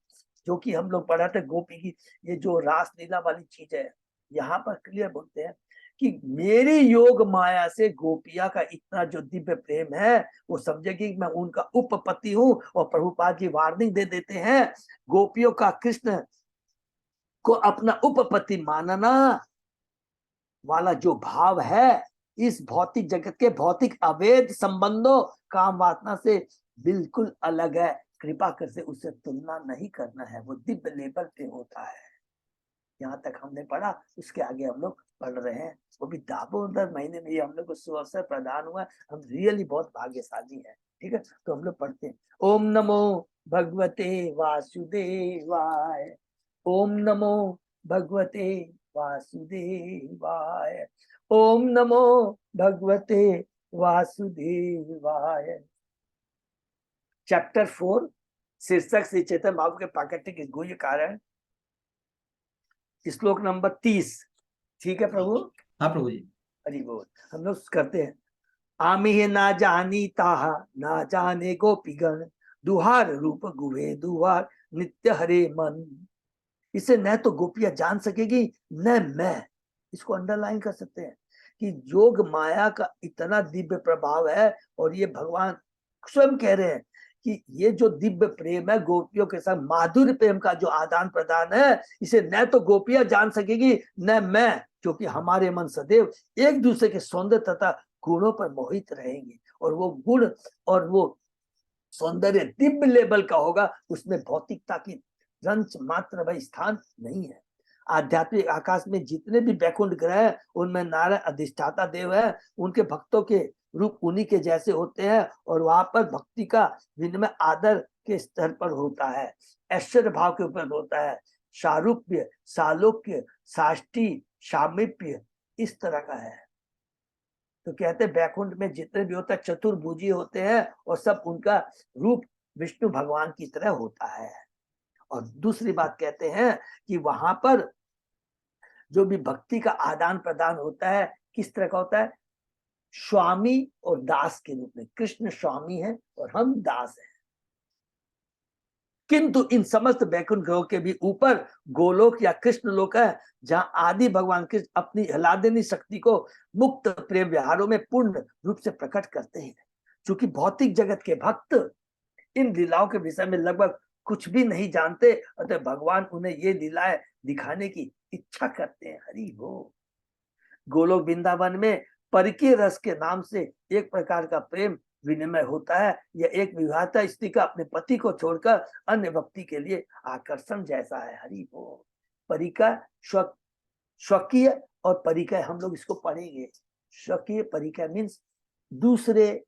जो कि हम लोग पढ़ा थे गोपी की, ये जो रासलीला वाली चीज है, यहाँ पर क्लियर बोलते हैं कि मेरी योग माया से गोपिया का इतना जो दिव्य प्रेम है, वो समझेगी कि मैं उनका उपपति हूँ। और प्रभुपाद जी वार्निंग दे देते हैं, गोपियों का कृष्ण को अपना उपपति मानना वाला जो भाव है, इस भौतिक जगत के भौतिक अवैध संबंधों काम वासना से बिल्कुल अलग है। कृपा कर से उससे तुलना नहीं करना है, वो दिव्य लेवल पे होता है। यहाँ तक हमने पढ़ा, उसके आगे हम लोग पढ़ रहे हैं। वो भी दामोदर महीने में ये हम लोग को सुअवसर प्रदान हुआ। हम रियली बहुत भाग्यशाली हैं। ठीक है, तो हम लोग पढ़ते हैं। ओम नमो भगवते वासुदेवाय। ओम नमो भगवते वासुदेवाय। ओम नमो भगवते वासुदेवाय। चैप्टर 4, शीर्षक श्री चैतन्य महाप्रभु के प्राकृतिक गुह्य कारण, श्लोक नंबर 30। ठीक है प्रभु? हाँ प्रभु जी। हरि बोल। हम लोग करते हैं। आमी ना जानी ताहा ना जाने गोपीगण, दुहार रूप गुहे दुहार नित्य हरे मन। इसे न तो गोपियां जान सकेगी न मैं। इसको अंडरलाइन कर सकते हैं कि योग माया का इतना दिव्य प्रभाव है, और ये भगवान स्वयं कह रहे हैं कि ये जो दिव्य प्रेम है गोपियों के साथ, माधुर्य प्रेम का जो आदान प्रदान है, इसे न तो गोपियां जान सकेगी न मैं, क्योंकि हमारे मन सदैव एक दूसरे के सौंदर्य तथा गुणों पर मोहित रहेंगे। और वो गुण और वो सौंदर्य दिव्य लेवल का होगा, उसमें भौतिकता की रंच मात्र भाई स्थान नहीं है। आध्यात्मिक आकाश में जितने भी वैकुंठ ग्रह हैं, उनमें नारायण अधिष्ठाता देव है। उनके भक्तों के रूप उन्हीं के जैसे होते हैं, और वहां पर भक्ति का विनिमय आदर के स्तर पर होता है, ऐश्वर्य भाव के ऊपर होता है, सारूप्य, सालोक्य, साष्टी, सामीप्य, इस तरह का है। तो कहते हैं वैकुंठ में जितने भी होता है चतुर्भुजी होते हैं, और सब उनका रूप विष्णु भगवान की तरह होता है। और दूसरी बात कहते हैं कि वहां पर जो भी भक्ति का आदान प्रदान होता है, किस तरह का होता है? स्वामी और दास के रूप में। कृष्ण स्वामी है और हम दास हैं। किंतु इन समस्त वैकुंठ ग्रहों के भी ऊपर गोलोक या कृष्ण लोक है, जहां आदि भगवान कृष्ण अपनी हिलादेनी शक्ति को मुक्त प्रेम व्यवहारों में पूर्ण रूप से प्रकट करते हैं। चूंकि भौतिक जगत के भक्त इन लीलाओं के विषय में लगभग कुछ भी नहीं जानते, अतः भगवान उन्हें ये लीलाएं दिखाने की इच्छा करते हैं। हरि बोल। गोलोक वृंदावन में परिकीय रस के नाम से एक प्रकार का प्रेम विनिमय होता है। यह एक विवाहिता स्त्री का अपने पति को छोड़कर अन्य व्यक्ति के लिए आकर्षण जैसा है। हरि बोल। परिका स्वकीय और परिकय, हम लोग इसको पढ़ेंगे। स्वकीय परिकय मीन्स दूसरे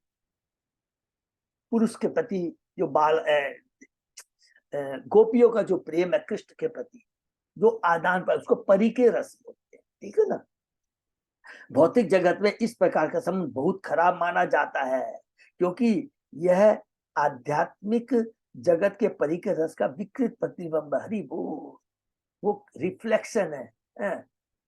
पुरुष के प्रति जो गोपियों का जो प्रेम है कृष्ण के प्रति, जो आदान पर, उसको परिके रस बोलते हैं। ठीक है ना? भौतिक जगत में इस प्रकार का संबंध बहुत खराब माना जाता है, क्योंकि यह आध्यात्मिक जगत के परिके रस का विकृत प्रतिबिंब। हरि वो रिफ्लेक्शन है,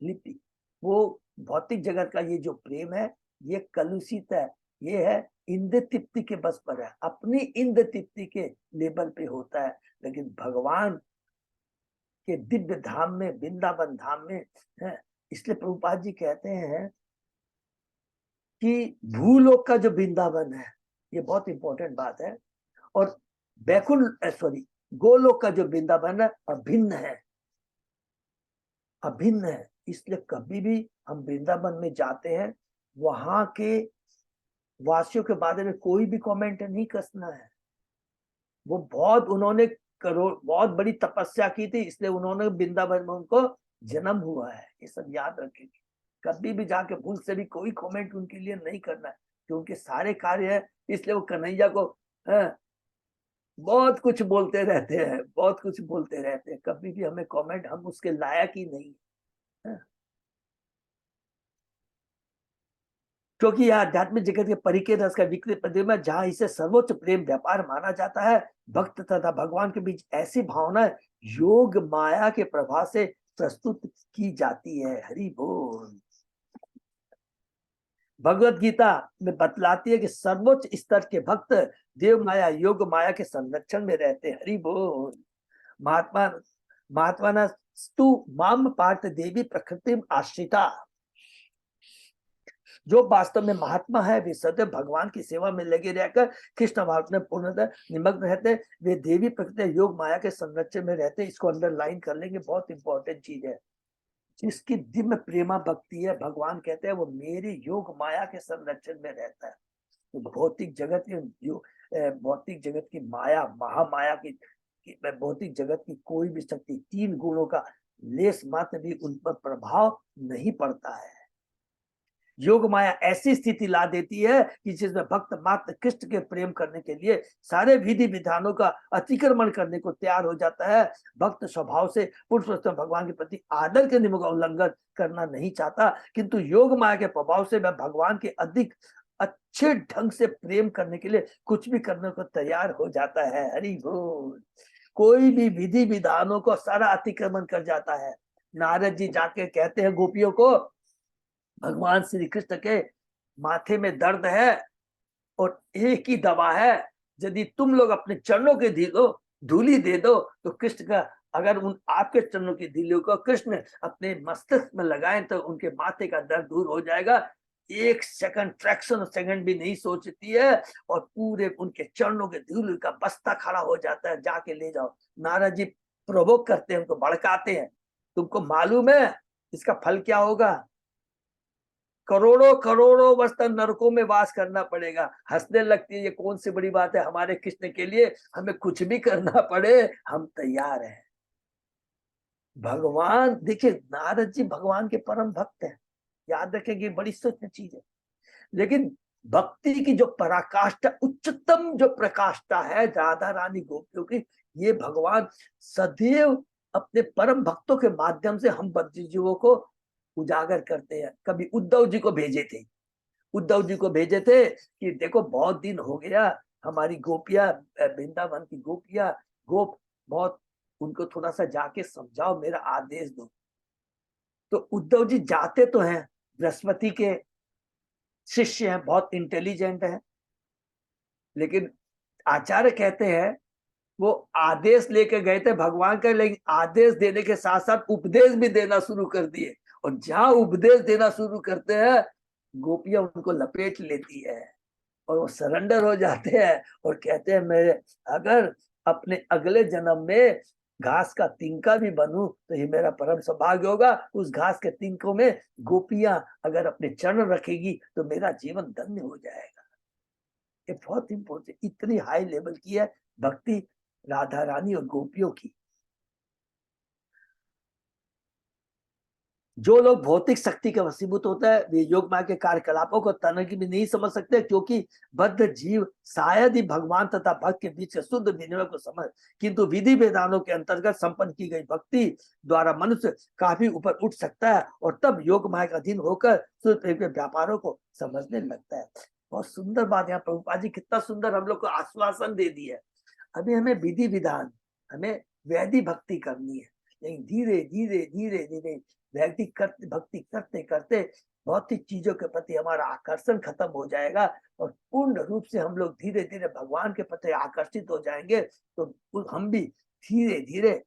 लिपि। वो भौतिक जगत का ये जो प्रेम है, ये कलुषित है, ये है इंद्र तृप्ति के बस पर है, अपनी इंद्र तृप्ति के लेवल पे होता है। लेकिन भगवान के दिव्य धाम में, वृंदावन धाम में है। इसलिए प्रभुपाद जी कहते हैं कि भूलोक का जो वृंदावन है, ये बहुत इंपॉर्टेंट बात है, और गोलोक का जो वृंदावन है अभिन्न है, अभिन्न है। इसलिए कभी भी हम वृंदावन में जाते हैं, वहां के वासियों के बारे में कोई भी कमेंट नहीं कसना है। वो उन्होंने बहुत बड़ी तपस्या की थी, इसलिए उन्होंने वृंदावन में उनको जन्म हुआ है। ये सब याद रखेंगे। कभी भी जाके भूल से भी कोई कमेंट उनके लिए नहीं करना है, क्योंकि सारे कार्य है, इसलिए वो कन्हैया को बहुत कुछ बोलते रहते हैं, बहुत कुछ बोलते रहते हैं। कभी भी हमें कमेंट, हम उसके लायक ही नहीं है। क्योंकि यह आध्यात्मिक जगत के परिके रस का विकृत प्रतिबिंब है, जहां इसे सर्वोच्च प्रेम व्यापार माना जाता है। भक्त तथा भगवान के बीच ऐसी भावना योग माया के प्रभाव से प्रस्तुत की जाती है। हरि बोल। भगवत गीता में बतलाती है कि सर्वोच्च स्तर के भक्त देव माया योग माया के संरक्षण में रहते हैं। हरि बोल। महात्मा माम पार्थ देवी प्रकृति आश्रिता। जो वास्तव में महात्मा है, वे सदैव भगवान की सेवा में लगे रहकर कृष्ण भाव में पूर्णतः निमग्न रहते। वे देवी प्रकृति योग माया के संरक्षण में रहते। इसको अंडरलाइन कर लेंगे, बहुत इंपॉर्टेंट चीज है। जिसकी दिव्य प्रेमा भक्ति है, भगवान कहते हैं वो मेरे योग माया के संरक्षण में रहता है। तो भौतिक जगत की माया, महामाया की भौतिक जगत की कोई भी शक्ति, 3 गुणों का लेस मात्र भी उन पर प्रभाव नहीं पड़ता है। योग माया ऐसी स्थिति ला देती है कि जिसमें भक्त मात्र कृष्ण के प्रेम करने के लिए सारे विधि विधानों का अतिक्रमण करने को तैयार हो जाता है। भक्त स्वभाव से पुरुषोत्तम भगवान के प्रति आदर के नियमों का उल्लंघन करना नहीं चाहता, किंतु योग माया के प्रभाव से वह भगवान के अधिक अच्छे ढंग से प्रेम करने के लिए कुछ भी करने को तैयार हो जाता है। हरि बोल। कोई भी विधि विधानों को सारा अतिक्रमण कर जाता है। नारद जी जाके कहते हैं गोपियों को, भगवान श्री कृष्ण के माथे में दर्द है और एक ही दवा है, यदि तुम लोग अपने चरणों के धूली दे दो तो कृष्ण का, अगर उन आपके चरणों की धूली को कृष्ण अपने मस्तिष्क में लगाएं तो उनके माथे का दर्द दूर हो जाएगा। एक सेकंड, फ्रैक्शन ऑफ सेकंड भी नहीं सोचती है और पूरे उनके चरणों के धूल का बस्ता खड़ा हो जाता है, जाके ले जाओ। नारद जी प्रोवोक करते हैं, उनको भड़काते हैं, तुमको मालूम है इसका फल क्या होगा? करोड़ों करोड़ों वर्ष तक नरकों में वास करना पड़ेगा। हंसने लगती है, ये कौन सी बड़ी बात है, हमारे कृष्ण के लिए हमें कुछ भी करना पड़े हम तैयार हैं। भगवान, देखिए नारद जी भगवान के परम भक्त हैं, याद रखेंगे, बड़ी सूक्ष्म चीज है। लेकिन भक्ति की जो पराकाष्ठा, उच्चतम जो प्रकाष्ठा है राधा रानी गोपियों की, ये भगवान सदैव अपने परम भक्तों के माध्यम से हम बद्धजीवों को उजागर करते हैं। कभी उद्धव जी को भेजे थे, उद्धव जी को भेजे थे कि देखो बहुत दिन हो गया, हमारी गोपियां, वृंदावन की गोपियां, गोप बहुत, उनको थोड़ा सा जाके समझाओ, मेरा आदेश दो। तो उद्धव जी जाते तो हैं, बृहस्पति के शिष्य हैं, बहुत इंटेलिजेंट है, लेकिन आचार्य कहते हैं वो आदेश लेके गए थे भगवान का, लेकिन आदेश देने के साथ साथ उपदेश भी देना शुरू कर दिए। और जहां उपदेश देना शुरू करते हैं, गोपियां उनको लपेट लेती है और वो सरेंडर हो जाते हैं और कहते हैं मैं अगर अपने अगले जन्म में घास का तिनका भी बनूं तो ये मेरा परम सौभाग्य होगा। उस घास के तिनकों में गोपियां अगर अपने चरण रखेगी तो मेरा जीवन धन्य हो जाएगा। ये बहुत इंपॉर्टेंट, इतनी हाई लेवल की है भक्ति राधा रानी और गोपियों की। जो लोग भौतिक शक्ति के वशीभूत होता है वे योग माया के कार्यकलापों को तन की भी नहीं समझ सकते, क्योंकि बद्ध जीव शायद ही भगवान तथा भक्त के बीच के शुद्ध विनिमय को समझ, किंतु विधि विधानों के अंतर्गत संपन्न की गई भक्ति द्वारा मनुष्य काफी ऊपर उठ सकता है और तब योग माया का अधीन होकर शुद्ध प्रेम के व्यापारों को समझने लगता है। बहुत सुंदर बात यहाँ प्रभुपाद जी कितना सुंदर हम लोग को आश्वासन दे दी है। अभी हमें विधि विधान, हमें वैदिक भक्ति करनी है, लेकिन धीरे धीरे धीरे धीरे वैदिक करते भक्ति करते करते भौतिक चीजों के प्रति हमारा आकर्षण खत्म हो जाएगा और पूर्ण रूप से हम लोग धीरे धीरे भगवान के प्रति आकर्षित हो जाएंगे। तो हम भी धीरे धीरे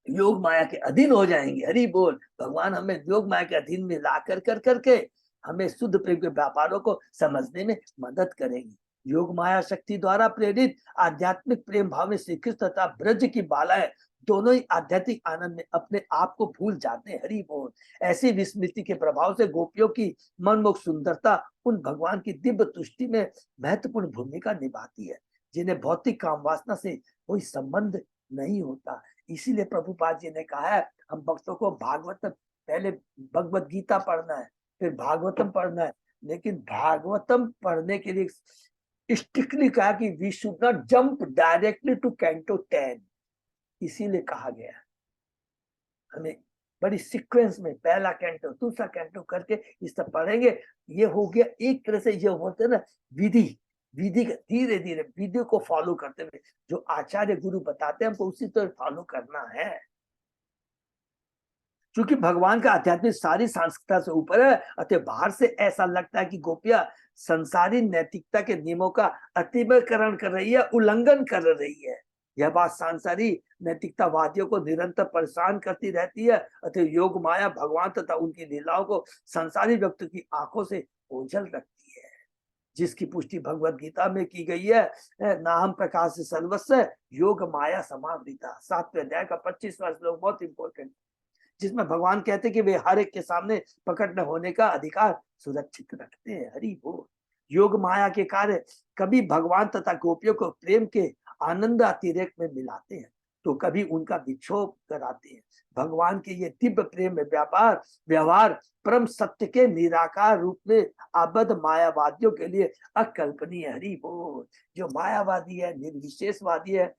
योग माया के अधीन हो जाएंगे। हरि बोल। भगवान हमें योग माया के अधीन में ला कर करके हमें शुद्ध प्रेम के व्यापारों को समझने में मदद करेंगे। योग माया शक्ति द्वारा प्रेरित आध्यात्मिक प्रेम भाव में श्री कृष्ण तथा ब्रज की बालाएं दोनों ही आध्यात्मिक आनंद में अपने आप को भूल जाते हैं। हरि बोल। ऐसी विस्मृति के प्रभाव से गोपियों की मनमोहक सुंदरता उन भगवान की दिव्य तुष्टि में महत्वपूर्ण भूमिका निभाती है, जिन्हें भौतिक काम वासना से कोई संबंध नहीं होता। इसीलिए प्रभुपाद जी ने कहा है हम भक्तों को भागवतम, पहले भगवत गीता पढ़ना है, फिर भागवतम पढ़ना है, लेकिन भागवतम पढ़ने के लिए स्ट्रिक्टली कहा कि we should not jump directly to canto 10, इसीलिए कहा गया। हमें बड़ी सीक्वेंस में पहला कैंटो दूसरा कैंटो करके इस तरह पढ़ेंगे। ये हो गया एक तरह से, ये होते ना विधि का धीरे धीरे विधि को फॉलो करते हुए जो आचार्य गुरु बताते हैं हमको उसी तरह फॉलो करना है। क्योंकि भगवान का आध्यात्मिक सारी सांस्कृतिकता से ऊपर है, अतः बाहर से ऐसा लगता है कि गोपियां संसारी नैतिकता के नियमों का अतिक्रमण कर रही है, उल्लंघन कर रही है। यह बात सांसारी नैतिकतावादियों को निरंतर परेशान करती रहती है। अतः योग माया भगवान तथा उनकी लीलाओं को संसारी व्यक्ति की आंखों से ओझल रखती है, जिसकी पुष्टि भगवत गीता में की गई है। नाहम प्रकाश से सर्वस्व योग माया समावृता, 7वें अध्याय का 25वां श्लोक बहुत इंपॉर्टेंट, जिसमें भगवान कहते हैं कि वे हर एक के सामने प्रकट न होने का अधिकार सुरक्षित रखते हैं। हरि बोल। योग माया के कार्य कभी भगवान तथा गोपियों को प्रेम के आनंद अतिरेक में मिलाते हैं, तो कभी उनका विक्षोभ कराते हैं। भगवान के ये दिव्य प्रेम में व्यवहार परम सत्य के निराकार रूप में आबद्ध मायावादियों के लिए अकल्पनीय। हरि बोल। जो मायावादी है, निर्विशेषवादी है,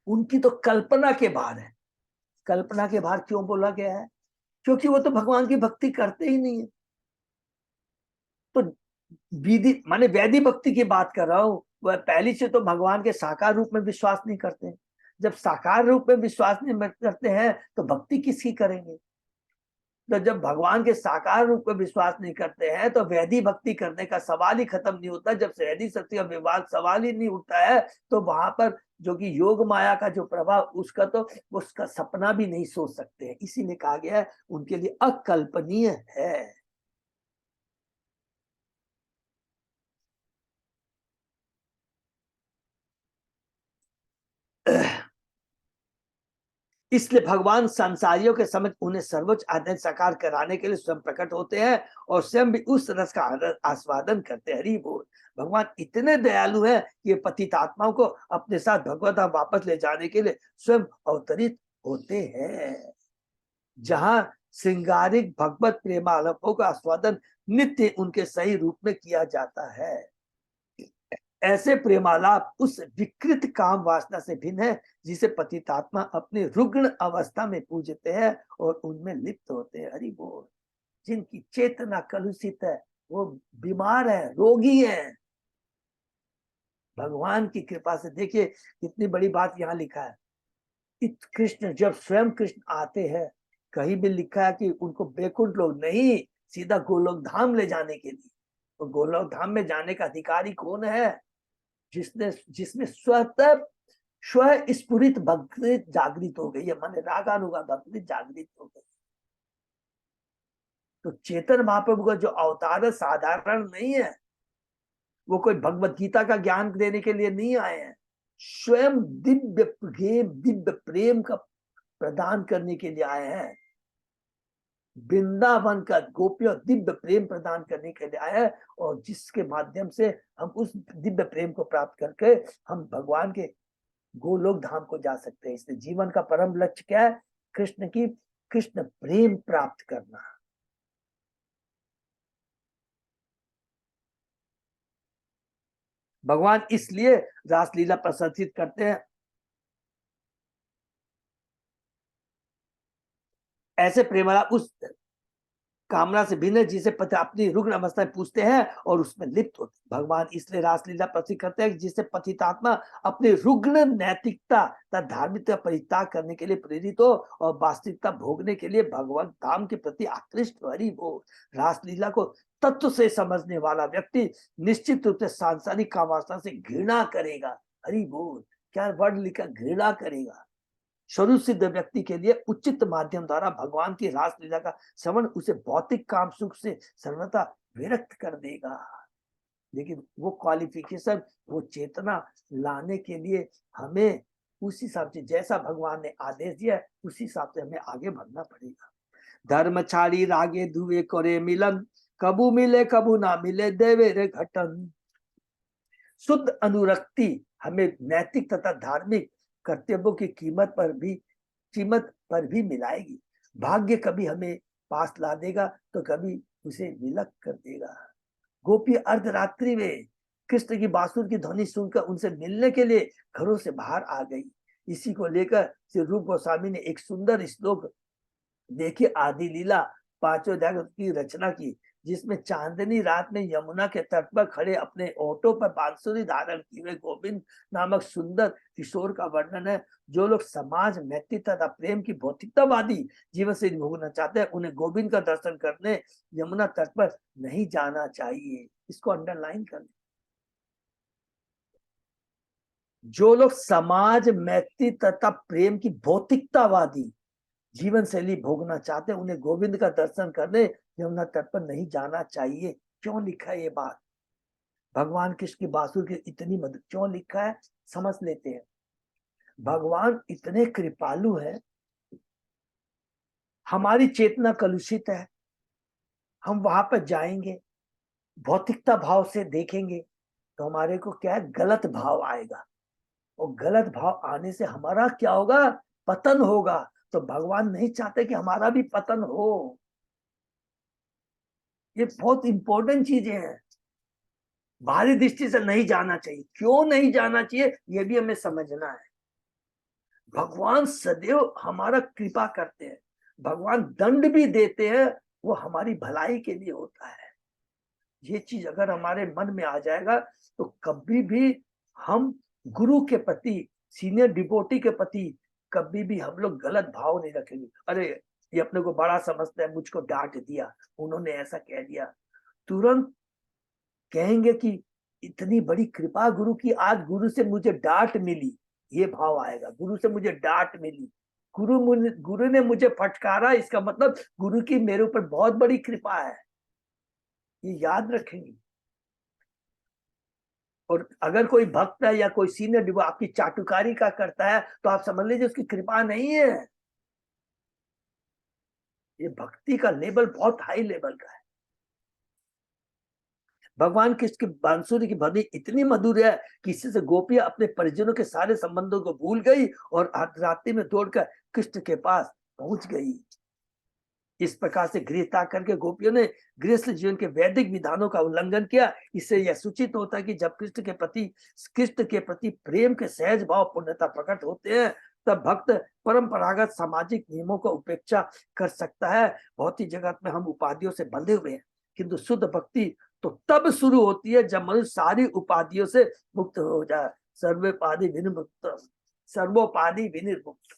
उनकी तो कल्पना के बाहर है। कल्पना के बाहर क्यों बोला गया है? क्योंकि वो तो भगवान की भक्ति करते ही नहीं है। तो विधि माने वैदिक भक्ति की बात कर रहा हूं, वह पहली से तो भगवान के साकार रूप में विश्वास नहीं करते। जब साकार रूप में विश्वास नहीं करते हैं तो भक्ति किसकी करेंगे? तो जब भगवान के साकार रूप में विश्वास नहीं करते हैं तो वैदिक भक्ति करने का सवाल ही खत्म नहीं होता। जब वैदिक शक्ति का विवाद सवाल ही नहीं उठता है तो वहां पर जो कि योग माया का जो प्रभाव, उसका सपना भी नहीं सोच सकते हैं। इसीलिए कहा गया है उनके लिए अकल्पनीय है। इसलिए भगवान संसारियों के समझ उन्हें सर्वोच्च आनंद साकार कराने के लिए स्वयं प्रकट होते हैं और स्वयं भी उस रस का आस्वादन करते हैं। हरि बोल। भगवान इतने दयालु हैं कि पतित आत्माओं को अपने साथ भगवत धाम वापस ले जाने के लिए स्वयं अवतरित होते हैं। जहां श्रृंगारिक भगवत प्रेमालापों का आस्वादन नित्य उनके सही रूप में किया जाता है। ऐसे प्रेमालाप उस विकृत काम वासना से भिन्न है जिसे पतितात्मा अपनी रुग्ण अवस्था में पूजते हैं और उनमें लिप्त होते हैं। हरि बोल। जिनकी चेतना कलुषित है, वो बीमार है, रोगी है। भगवान की कृपा से देखिए कितनी बड़ी बात यहाँ लिखा है। कृष्ण जब स्वयं कृष्ण आते हैं, कहीं भी लिखा है कि उनको बैकुंठ लोग नहीं, सीधा गोलोक धाम ले जाने के लिए। तो गोलोक धाम में जाने का अधिकारी कौन है? जिसमें स्वतः स्व स्फुरित भक्ति जागृत हो गई है, माने रागानुगा भक्ति जागृत हो गई। तो चेतन महाप्रभु का जो अवतार है साधारण नहीं है। वो कोई भगवत गीता का ज्ञान देने के लिए नहीं आए हैं। स्वयं दिव्य प्रेम का प्रदान करने के लिए आए हैं। वृंदावन का गोपियों दिव्य प्रेम प्रदान करने के लिए आया है और जिसके माध्यम से हम उस दिव्य प्रेम को प्राप्त करके हम भगवान के गोलोक धाम को जा सकते हैं। इसलिए जीवन का परम लक्ष्य क्या है? कृष्ण प्रेम प्राप्त करना। भगवान इसलिए रासलीला प्रदर्शित करते हैं। ऐसे प्रेमाला उस कामना से भिन्न जिसे पति अपनी रुग्ण अवस्था में पूछते हैं और उसमें लिप्त होते हैं। भगवान इसलिए रासलीला प्रदर्शित करते हैं जिससे पतितात्मा अपनी रुग्ण नैतिकता तथा धार्मिकता परित्याग करने के लिए प्रेरित हो और वास्तविकता भोगने के लिए भगवान धाम के प्रति आकृष्ट हो। हरि बोल। रासलीला को तत्व से समझने वाला व्यक्ति निश्चित रूप से सांसारिक कामवासना से घृणा करेगा। हरि बोल। क्या वर्ड लिखा? घृणा करेगा। स्वरूप सिद्ध व्यक्ति के लिए उचित माध्यम द्वारा भगवान की रासलीला का श्रवण उसे भौतिक काम सुख से सर्वथा विरक्त कर देगा। लेकिन वो क्वालिफिकेशन, वो चेतना लाने के लिए हमें उस हिसाब से जैसा भगवान ने आदेश दिया है उसी हिसाब से हमें आगे बढ़ना पड़ेगा। धर्म छाड़ी रागे धुए करे मिलन, कबू मिले कबू ना मिले देवे रे घटन। शुद्ध अनुरक्ति हमें नैतिक तथा धार्मिक कर्तव्यों की कीमत पर भी मिलाएगी। भाग्य कभी हमें पास ला देगा तो कभी उसे विलक कर देगा। गोपी अर्धरात्रि में कृष्ण की बांसुर की ध्वनि सुनकर उनसे मिलने के लिए घरों से बाहर आ गई। इसी को लेकर श्री रूप गोस्वामी ने एक सुंदर श्लोक देखिए आदि लीला 5वें अध्याय की रचना की, जिसमें चांदनी रात में यमुना के तट पर खड़े अपने ओटों पर बांसुरी धारण किए हुए गोविंद नामक सुंदर किशोर का वर्णन है। जो लोग समाज, मैत्री तथा प्रेम की भौतिकतावादी जीवन से भोगना चाहते हैं उन्हें गोविंद का दर्शन करने यमुना तट पर नहीं जाना चाहिए। इसको अंडरलाइन कर। जो लोग समाज, मैत्री तथा प्रेम की भौतिकतावादी जीवन शैली भोगना चाहते हैं उन्हें गोविंद का दर्शन करने यमुना तट पर नहीं जाना चाहिए। क्यों लिखा है ये बात? भगवान कृष्ण की बांसुरी की इतनी मदद क्यों लिखा है? समझ लेते हैं। भगवान इतने कृपालु है, हमारी चेतना कलुषित है, हम वहां पर जाएंगे, भौतिकता भाव से देखेंगे तो हमारे को क्या है? गलत भाव आएगा और गलत भाव आने से हमारा क्या होगा? पतन होगा। तो भगवान नहीं चाहते कि हमारा भी पतन हो। ये बहुत इंपॉर्टेंट चीजें हैं, बाहरी दृष्टि से नहीं जाना चाहिए। क्यों नहीं जाना चाहिए ये भी हमें समझना है। भगवान सदैव हमारा कृपा करते हैं, भगवान दंड भी देते हैं, वो हमारी भलाई के लिए होता है। ये चीज अगर हमारे मन में आ जाएगा तो कभी भी हम गुरु के प्रति, सीनियर डिवोटी के प्रति कभी भी हम लोग गलत भाव नहीं रखेंगे। अरे ये अपने को बड़ा समझता है, मुझको डांट दिया, उन्होंने ऐसा कह दिया, तुरंत कहेंगे कि इतनी बड़ी कृपा गुरु की, आज गुरु से मुझे डांट मिली, ये भाव आएगा। गुरु से मुझे डांट मिली, गुरु ने मुझे फटकारा, इसका मतलब गुरु की मेरे ऊपर बहुत बड़ी कृपा है, ये याद रखेंगे। और अगर कोई भक्त है या कोई सीनियर डिवो आपकी चाटुकारी का करता है तो आप समझ लीजिए उसकी कृपा नहीं है। ये भक्ति का लेवल बहुत हाई लेवल का है। भगवान कृष्ण की बांसुरी की ध्वनि इतनी मधुर है कि इससे से गोपियां अपने परिजनों के सारे संबंधों को भूल गई और रात्रि में दौड़कर कृष्ण के पास पहुंच गई। इस प्रकार से गृह त्याग करके गोपियों ने गृहस्थ जीवन के वैदिक विधानों का उल्लंघन किया। इससे यह सूचित होता है कि जब कृष्ण के प्रति प्रेम के सहज भाव पूर्णता प्रकट होते हैं तब भक्त परंपरागत सामाजिक नियमों का उपेक्षा कर सकता है। भौतिक जगत में हम उपाधियों से बंधे हुए हैं, किंतु शुद्ध भक्ति तो तब शुरू होती है जब मनुष्य सारी उपाधियों से मुक्त हो जाए। सर्वोपाधि विनिर्मुक्त, सर्वोपाधि विनिर्मुक्त,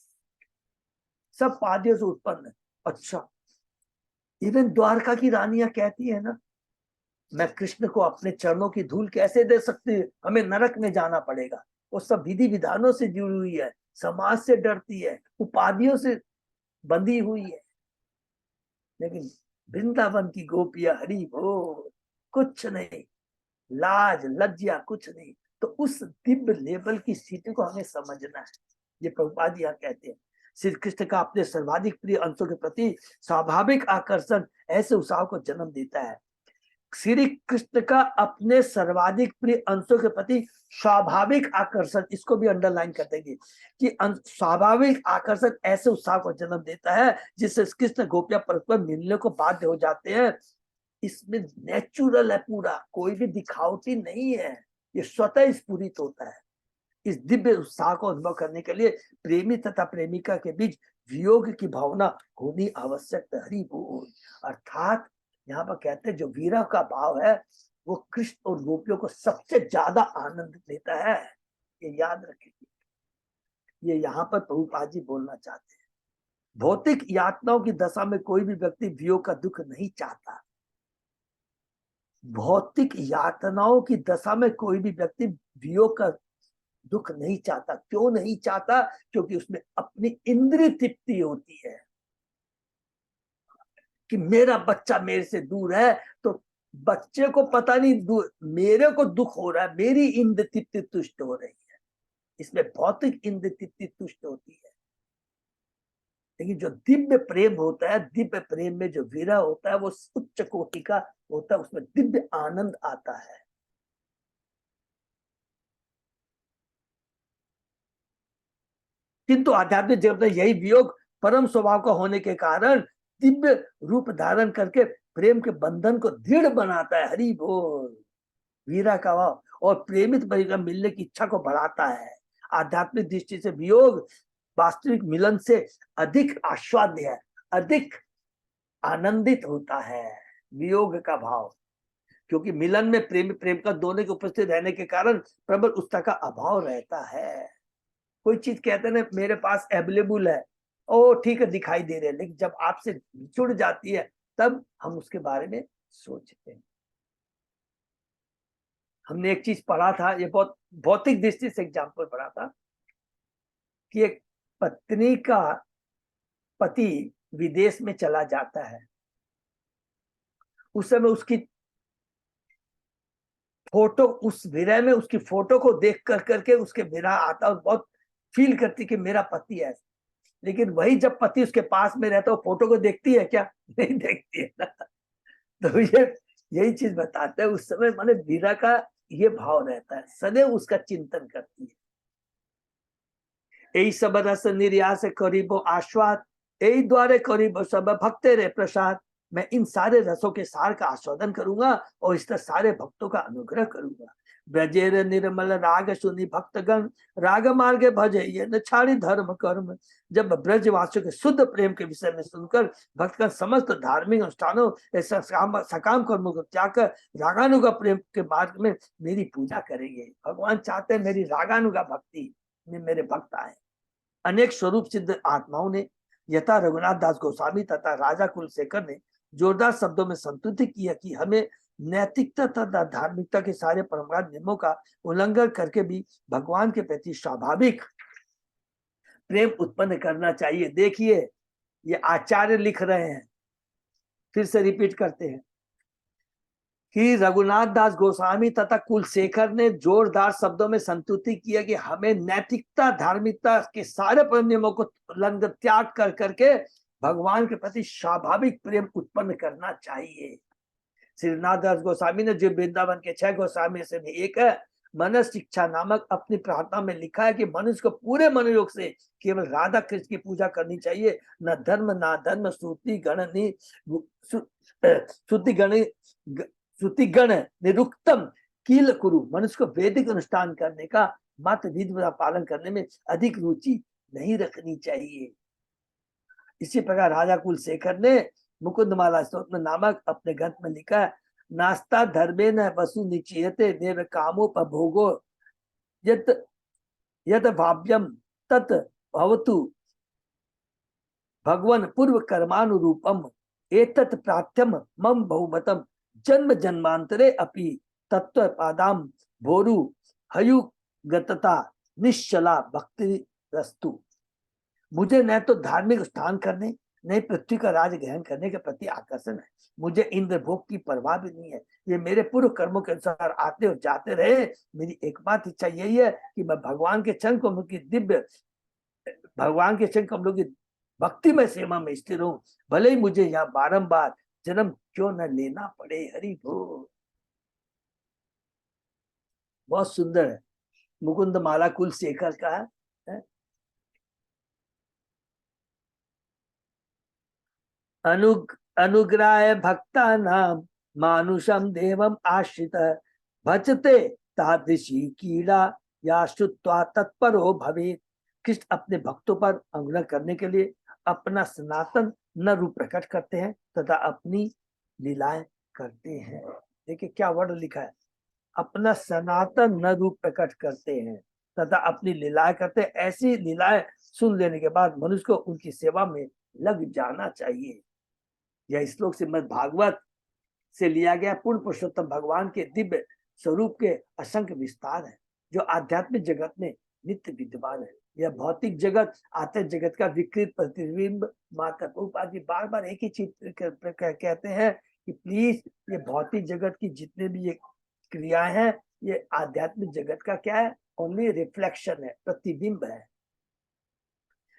सब पादियों से उत्पन्न है। अच्छा, इवन द्वारका की रानियां कहती है ना, मैं कृष्ण को अपने चरणों की धूल कैसे दे सकती है, हमें नरक में जाना पड़ेगा। वो सब विधि विधानों से जुड़ी हुई है, समाज से डरती है, उपाधियों से बंधी हुई है। लेकिन वृंदावन की गोपियां, हरि बोल, कुछ नहीं, लाज लज्जा कुछ नहीं। तो उस दिव्य लेवल की स्थिति को हमें समझना है। ये प्रभुपाद यहाँ कहते हैं, श्री कृष्ण का अपने सर्वाधिक प्रिय अंशों के प्रति स्वाभाविक आकर्षण ऐसे उत्साह को जन्म देता है। श्री कृष्ण का अपने सर्वाधिक प्रिय अंशों के प्रति स्वाभाविक आकर्षण, इसको भी अंडरलाइन कर देंगे कि स्वाभाविक आकर्षण ऐसे उत्साह को जन्म देता है जिससे कृष्ण गोपियां परस्पर मिलने को बाध्य हो जाते हैं। इसमें नेचुरल है पूरा, कोई भी दिखावटी नहीं है, ये स्वतः स्फुरित होता है। इस दिव्य उत्साह को अनुभव करने के लिए प्रेमी तथा प्रेमिका के बीच वियोग की भावना होनी आवश्यक है। हरि बोल। अर्थात यहाँ पर कहते हैं जो विरह का भाव है वो कृष्ण और गोपियों को सबसे ज्यादा आनंद देता है, ये याद रखिए। ये यहाँ पर प्रभुपाद जी बोलना चाहते हैं। भौतिक यातनाओं की दशा में कोई भी व्यक्ति वियोग का दुख नहीं चाहता। भौतिक यातनाओं की दशा में कोई भी व्यक्ति वियोग का दुख नहीं चाहता। क्यों नहीं चाहता? क्योंकि उसमें अपनी इंद्रिय तृप्ति होती है कि मेरा बच्चा मेरे से दूर है, तो बच्चे को पता नहीं मेरे को दुख हो रहा है, मेरी इंद्रिय तृप्ति तुष्ट हो रही है। इसमें भौतिक इंद्रिय तृप्ति तुष्ट होती है। लेकिन जो दिव्य प्रेम होता है, दिव्य प्रेम में जो विरह होता है वो उच्च कोटि का होता है, उसमें दिव्य आनंद आता है। किंतु आध्यात्मिक जगत में यही वियोग परम स्वभाव का होने के कारण दिव्य रूप धारण करके प्रेम के बंधन को दृढ़ बनाता है। हरि बोल। वीरा का भाव और प्रेमित परिकर मिलने की इच्छा को बढ़ाता है। आध्यात्मिक दृष्टि से वियोग वास्तविक मिलन से अधिक आस्वाद्य है, अधिक आनंदित होता है वियोग का भाव, क्योंकि मिलन में प्रेम का दोनों के उपस्थित रहने के कारण प्रबल उत्साह का अभाव रहता है। कोई चीज कहते हैं ना मेरे पास अवेलेबल है, ओ ठीक है दिखाई दे रहे हैं, लेकिन जब आपसे जुड़ जाती है तब हम उसके बारे में सोचते हैं। हमने एक चीज पढ़ा था, ये बहुत भौतिक दृष्टि से एग्जाम्पल पढ़ा था कि एक पत्नी का पति विदेश में चला जाता है, उस समय उसकी फोटो, उस विरह में उसकी फोटो को देख कर करके उसके विरह आता और बहुत फील करती कि मेरा पति है। लेकिन वही जब पति उसके पास में रहता है फोटो को देखती है क्या? नहीं देखती है ना। तो ये यही चीज बताते हैं, उस समय माने विरह का ये भाव रहता है, सदैव उसका चिंतन करती है। এই सब रस निर्यास करीबो आस्वाद, यही द्वारे करीबो सब भक्ते रे प्रसाद। मैं इन सारे रसों के सार का आस्वादन करूंगा और इस तरह सारे भक्तों का अनुग्रह करूंगा। ब्रजेर निर्मल राग सुनी भक्तगण, राग मार्गे भजे ये न छाड़ी धर्म कर्म। जब ब्रजवासियों के शुद्ध प्रेम के विषय में सुनकर भक्तगण समस्त धार्मिक अनुष्ठानों ऐसा सकाम कर्मों को त्याग कर रागानुगा प्रेम के मार्ग में मेरी पूजा करेंगे। भगवान चाहते हैं मेरी रागानुगा भक्ति में मेरे भक्त आए। अनेक स्वरूप सिद्ध आत्माओं ने यथा रघुनाथ दास गोस्वामी तथा राजा कुलशेखर ने जोरदार शब्दों में संतुष्टि किया कि हमें नैतिकता तथा धार्मिकता के सारे परंपरागत नियमों का उल्लंघन करके भी भगवान के प्रति स्वाभाविक प्रेम उत्पन्न करना चाहिए। देखिए ये आचार्य लिख रहे हैं, फिर से रिपीट करते हैं कि रघुनाथ दास गोस्वामी तथा कुलशेखर ने जोरदार शब्दों में संतुष्टि किया कि हमें नैतिकता धार्मिकता के सारे परम नियमों को उल्लंघन त्याग कर करके भगवान के प्रति स्वाभाविक प्रेम उत्पन्न करना चाहिए। श्रीनाथ दास गोस्वामी ने जो वृंदावन के 6 गोस्वामी से भी एक है, मन शिक्षा नामक अपनी प्रार्थना में लिखा है कि मनुष्य को पूरे मनोयोग से केवल राधा कृष्ण की पूजा करनी चाहिए, न धर्म ना धर्म श्रुति गण निरुक्तम कील कुरु। मनुष्य को वैदिक अनुष्ठान करने का मात्र विधि का पालन करने में अधिक रुचि नहीं रखनी चाहिए। इसी प्रकार राजा कुलशेखर ने मुकुंदमाला स्तोत्र नामक अपने ग्रंथ में लिखा है, नास्ता धर्मे न वसु निचीयते देव कामोपभोगो यत यत भाव्यम तत् भवतु भगवन पूर्व कर्मानुरूपम एतत् प्रार्थ्यम मम बहुमतम जन्म जन्मांतरे अपि तत्व पादाम भोरु हयु गतता निश्चला भक्ति रस्तु। मुझे न तो धार्मिक स्थान करने न पृथ्वी का राज ग्रहण करने के प्रति आकर्षण है। मुझे इंद्र भोग की परवाह भी नहीं है। ये मेरे पूर्व कर्मों के अनुसार आते और जाते रहे। मेरी एकमात्र इच्छा यही है कि मैं भगवान के चरण कमलों की भक्ति में सेवा में स्थिर हूँ, भले ही मुझे यहाँ बारंबार जन्म क्यों न लेना पड़े। हरि बोल। बहुत सुंदर है मुकुंद माला कुलशेखर का है। अनुग्राय भक्ता नाम मानुषम देवम आश्रित भजते तादृशी कीड़ा या श्रुत्वा तत्परो भवेत्। कृष्ण अपने भक्तों पर अनुग्रह करने के लिए अपना सनातन न रूप प्रकट करते हैं तथा अपनी लीलाएं करते हैं। देखिए क्या वर्ड लिखा है, अपना सनातन न रूप प्रकट करते हैं तथा अपनी लीलाएं करते हैं। ऐसी लीलाएं सुन लेने के बाद मनुष्य को उनकी सेवा में लग जाना चाहिए। यह श्लोक श्रीमद् भागवत से लिया गया पूर्ण पुरुषोत्तम भगवान के दिव्य स्वरूप के असंख्य विस्तार है जो आध्यात्मिक जगत में नित्य विद्यमान है। यह भौतिक जगत आत्म जगत का विकृत प्रतिबिंब मात्र। प्रभुपाद जी बार बार एक ही चीज कहते हैं कि प्लीज ये भौतिक जगत की जितने भी ये क्रियाएं हैं ये आध्यात्मिक जगत का क्या है, ओनली रिफ्लेक्शन है, प्रतिबिंब है।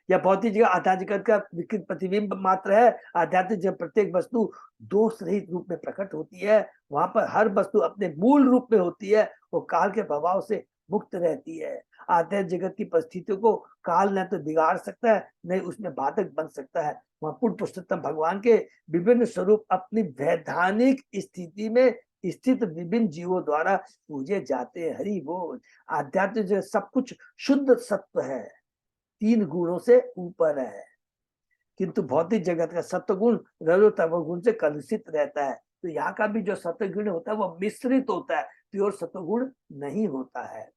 या भौतिक जगत आध्यात्मिक जगत का विकृत प्रतिबिंब मात्र है। आध्यात्मिक जब प्रत्येक वस्तु दोष रहित रूप में प्रकट होती है, वहां पर हर वस्तु अपने मूल रूप में होती है, वो काल के प्रभाव से मुक्त रहती है। आध्यात्मिक जगत की परिस्थितियों को काल न तो बिगाड़ सकता है न उसमें बाधक बन सकता है। वहां पूर्ण पुरुषोत्तम भगवान के विभिन्न स्वरूप अपनी वैधानिक स्थिति में स्थित विभिन्न जीवों द्वारा पूजे जाते हैं। हरि बोल। आध्यात्मिक जगत सब कुछ शुद्ध सत्व है, 3 गुणों से ऊपर है, किंतु भौतिक जगत का सत्व गुण रजो तमो गुण से कलुषित रहता है। तो यहाँ का भी जो सत्व गुण होता है वो मिश्रित होता है, प्योर सत्व गुण नहीं होता है।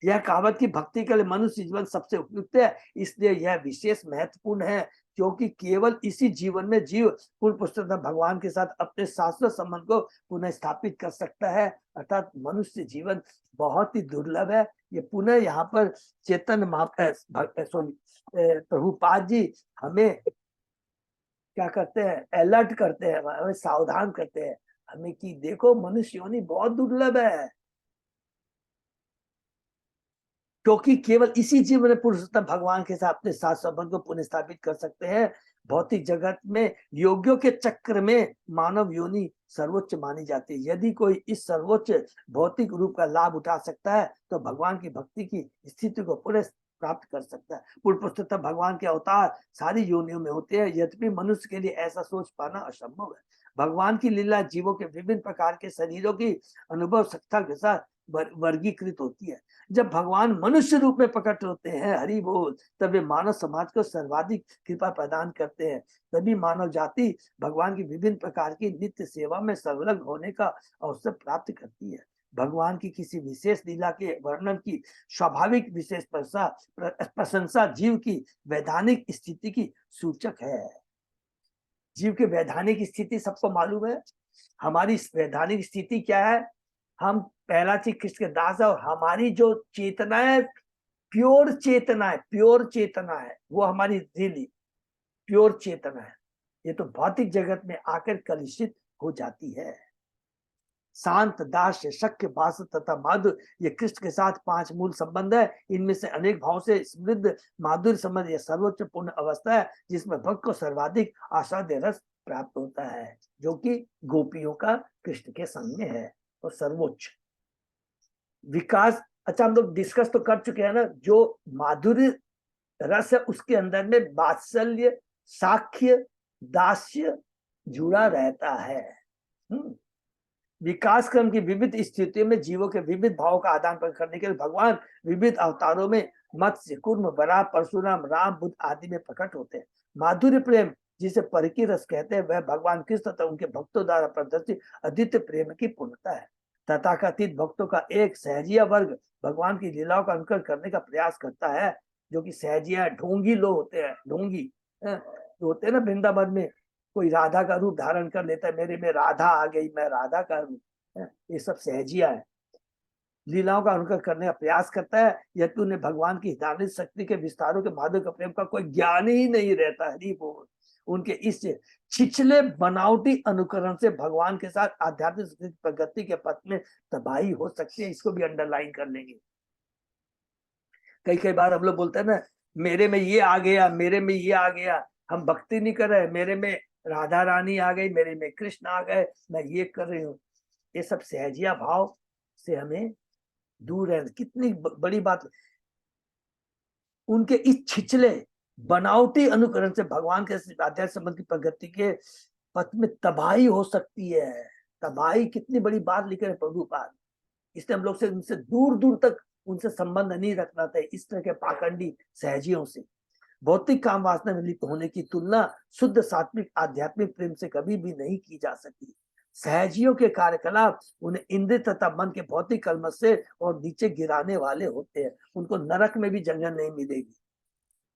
यह कहावत की भक्ति के लिए मनुष्य जीवन सबसे उपयुक्त है, इसलिए यह विशेष महत्वपूर्ण है क्योंकि केवल इसी जीवन में जीव पूर्ण पुरुषोत्तम भगवान के साथ अपने शाश्वत संबंध को पुनः स्थापित कर सकता है। अर्थात मनुष्य जीवन बहुत ही दुर्लभ है। ये पुनः यहाँ पर चेतन प्रभुपाद जी हमें क्या करते हैं, अलर्ट करते हैं, हमें सावधान करते हैं हमें कि देखो मनुष्य योनि बहुत दुर्लभ है, क्योंकि केवल इसी जीवन में पुरुषोत्तम भगवान के साथ अपने साथ संबंध को पुनः स्थापित कर सकते हैं। भौतिक जगत में योगियों के चक्र में मानव योनि सर्वोच्च मानी जाती है। यदि कोई इस सर्वोच्च भौतिक रूप का लाभ उठा सकता है तो भगवान की भक्ति की स्थिति को पुनः प्राप्त कर सकता है। पूर्व पुरुषोत्तम भगवान के अवतार सारी योनियों में होते हैं, यद्यपि मनुष्य के लिए ऐसा सोच पाना असंभव है। भगवान की लीला जीवों के विभिन्न प्रकार के शरीरों की अनुभव सत्ता के साथ वर्गीकृत होती है। जब भगवान मनुष्य रूप में प्रकट होते हैं, हरि बोल, तब वे मानव समाज को सर्वाधिक कृपा प्रदान करते हैं। तभी मानव जाति भगवान की विभिन्न प्रकार की नित्य सेवा में संलग्न होने का अवसर प्राप्त करती है। भगवान की किसी विशेष लीला के वर्णन की स्वाभाविक विशेष प्रशंसा जीव की वैधानिक स्थिति की सूचक है। जीव की वैधानिक स्थिति सबको मालूम है। हमारी वैधानिक स्थिति क्या है? हम पहला चीज कृष्ण के दास है, और हमारी जो चेतना है प्योर चेतना है, वो हमारी रियली प्योर चेतना है। ये तो भौतिक जगत में आकर कलुषित हो जाती है। शांत, दास्य, शक्य, भास तथा माधुर, ये कृष्ण के साथ 5 मूल संबंध है। इनमें से अनेक भाव से समृद्ध माधुर्य संबंध यह सर्वोच्च पूर्ण अवस्था है, जिसमें भक्त को सर्वाधिक आस्वाद्य रस प्राप्त होता है, जो कि गोपियों का कृष्ण के संग में है और सर्वोच्च विकास। अच्छा, हम लोग डिस्कस तो कर चुके हैं ना, जो माधुर्य रस है उसके अंदर में वात्सल्य, साख्य, दास्य जुड़ा रहता है। विकास क्रम की विविध स्थितियों में जीवों के विविध भावों का आदान प्रदान करने के लिए भगवान विविध अवतारों में मत्स्य, कूर्म, वराह, परशुराम, राम, बुद्ध आदि में प्रकट होते हैं। माधुर्य प्रेम, जिसे परकी रस कहते हैं, वह भगवान कृष्ण तथा उनके भक्तों द्वारा प्रदर्शित अद्वितीय प्रेम की पूर्णता है। तथाकथित भक्तों का एक सहजिया वर्ग भगवान की लीलाओं का अनुकरण करने का प्रयास करता है, जो कि सहजिया ढोंगी लोग होते हैं। ढोंगी जो होते हैं ना, वृंदावन में कोई राधा का रूप धारण कर लेता है, मेरे में राधा आ गई, मैं राधा का रूप, ये सब सहजिया है। लीलाओं का अनुकरण करने का प्रयास करता है, यदि उन्हें भगवान की हितान्वित शक्ति के विस्तारों के माधुर्य का प्रेम का कोई ज्ञान ही नहीं रहता है। हरि बोल। उनके इस छिछले बनावटी अनुकरण से भगवान के साथ आध्यात्मिक प्रगति के पथ में तबाही हो सकती है। इसको भी अंडरलाइन कर लेंगे। कई बार हम लोग बोलते हैं ना, मेरे में ये आ गया, मेरे में ये आ गया, हम भक्ति नहीं कर रहे, मेरे में राधा रानी आ गई, मेरे में कृष्ण आ गए, मैं ये कर रही हूँ। ये सब सहजिया भाव से हमें दूर रहना। कितनी बड़ी बात। उनके इस छिछले बनावटी अनुकरण से भगवान के आध्यात्मिक संबंध की प्रगति के पथ में तबाही हो सकती है। तबाही कितनी बड़ी बात लिखे हैं प्रभुपाद। इसलिए हम लोग से उनसे दूर दूर तक उनसे संबंध नहीं रखना चाहिए, इस तरह के पाखंडी सहजियों से। भौतिक काम वासना में लिप्त होने की तुलना शुद्ध सात्विक आध्यात्मिक प्रेम से कभी भी नहीं की जा सकती। सहजियों के कार्यकलाप उन्हें इंद्रिय तथा मन के भौतिक कलमश से और नीचे गिराने वाले होते हैं। उनको नरक में भी जगह नहीं मिलेगी।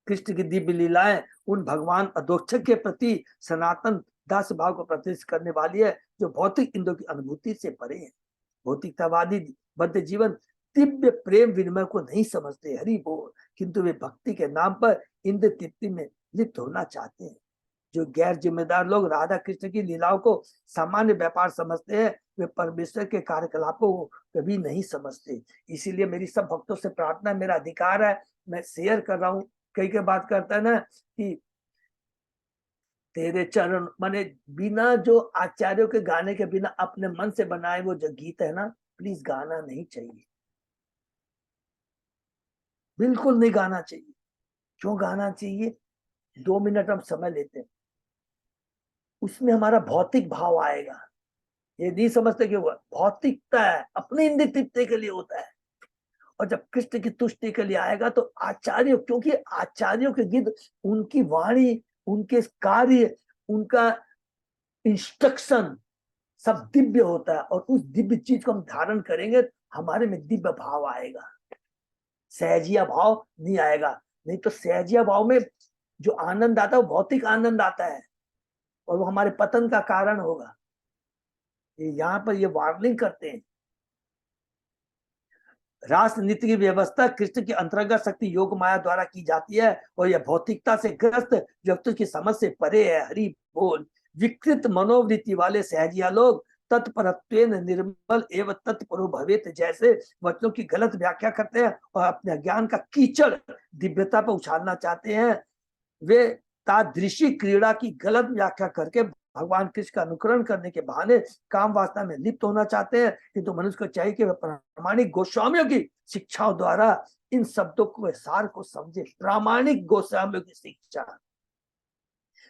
कृष्ण की दिव्य लीलाएं उन भगवान अधोक्षक के प्रति सनातन दास भाव को प्रतिष्ठित करने वाली है, जो भौतिक इंद्रियों की अनुभूति से परे है। भौतिकतावादी बद्ध जीवन दिव्य प्रेम विनिमय को नहीं समझते, हरि बोल, किंतु वे भक्ति के नाम पर इंद्र तृप्ति में लिप्त होना चाहते हैं। जो गैर जिम्मेदार लोग राधा कृष्ण की लीलाओं को सामान्य व्यापार समझते हैं, वे परमेश्वर के कार्यकलापों को कभी नहीं समझते। इसीलिए मेरी सब भक्तों से प्रार्थना, मेरा अधिकार है, मैं शेयर कर रहा हूँ। कई बात करता है ना कि तेरे चरण, माने बिना जो आचार्यों के गाने के बिना अपने मन से बनाए वो जो गीत है ना, प्लीज गाना नहीं चाहिए, बिल्कुल नहीं गाना चाहिए। क्यों गाना चाहिए? 2 मिनट हम समय लेते हैं, उसमें हमारा भौतिक भाव आएगा। ये नहीं समझते कि वो भौतिकता है, अपने इंद्रिय तृप्ति के लिए होता है। और जब कृष्ण की तुष्टि के लिए आएगा तो आचार्यों, क्योंकि आचार्यों के गीत, उनकी वाणी, उनके कार्य, उनका इंस्ट्रक्शन सब दिव्य होता है, और उस दिव्य चीज को हम धारण करेंगे, हमारे में दिव्य भाव आएगा, सहजिया भाव नहीं आएगा। नहीं तो सहजिया भाव में जो आनंद आता है वो भौतिक आनंद आता है, और वो हमारे पतन का कारण होगा। यहाँ पर ये वार्निंग करते हैं। राष्ट्र नीति की व्यवस्था कृष्ण की अंतर्गत शक्ति योग माया द्वारा की जाती है, और यह भौतिकता से ग्रस्त व्यक्ति की समझ से परे है। हरि बोल। विकृत मनोवृत्ति वाले सहजिया लोग तत्परत्वेन निर्मल एवं तत्परो भवेत जैसे वचनों की गलत व्याख्या करते हैं और अपने ज्ञान का कीचड़ दिव्यता पर उछालना चाहते हैं। वे तादृशी क्रीड़ा की गलत व्याख्या करके भगवान कृष्ण का अनुकरण करने के बहाने काम वासना में लिप्त होना चाहते हैं, किंतु मनुष्य को चाहिए कि वह प्रामाणिक गोस्वामियों की शिक्षाओं द्वारा इन शब्दों को सार को समझे। प्रामाणिक गोस्वामियों की शिक्षा।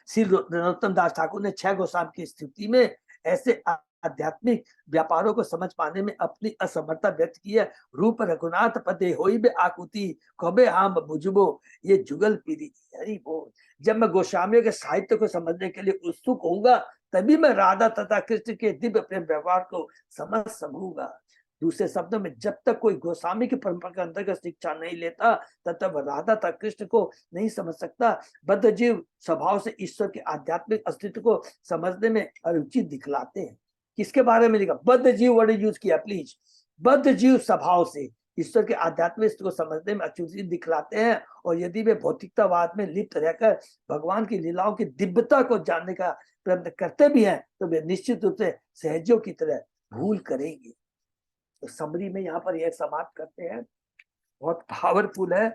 श्री नरोत्तम दास ठाकुर ने 6 गोस्वामी की स्थिति में ऐसे आध्यात्मिक व्यापारों को समझ पाने में अपनी असमर्थता व्यक्त की है। रूप रघुनाथ पदे होई बे आकुति कबे आम बुझबो ये जुगल पीरी। हरि बोल। जब मैं गोस्वामियों के साहित्य को समझने के लिए उत्सुक होऊंगा तभी मैं राधा तथा कृष्ण के दिव्य प्रेम व्यवहार को समझ सकूंगा। दूसरे शब्दों में, जब तक कोई गोस्वामी की परंपरा के अंतर्गत शिक्षा नहीं लेता तब तक राधा तथा कृष्ण को नहीं समझ सकता। बद्ध जीव स्वभाव से ईश्वर के आध्यात्मिक अस्तित्व को समझने में अरुचि दिखलाते हैं। किसके बारे में लिखा? बद्ध जीव वर्ड यूज किया प्लीज। बद्ध जीव स्वभाव से ईश्वर के आध्यात्मिक अस्तित्व को समझने में अरुचि दिखलाते हैं, और यदि वे भौतिकतावाद में लिप्त रहकर भगवान की लीलाओं की दिव्यता को जानने का प्रयत्न करते भी हैं तो वे निश्चित रूप से सहजों की तरह भूल करेंगे। तो समरी में यहाँ पर यह समाप्त करते हैं, बहुत पावरफुल है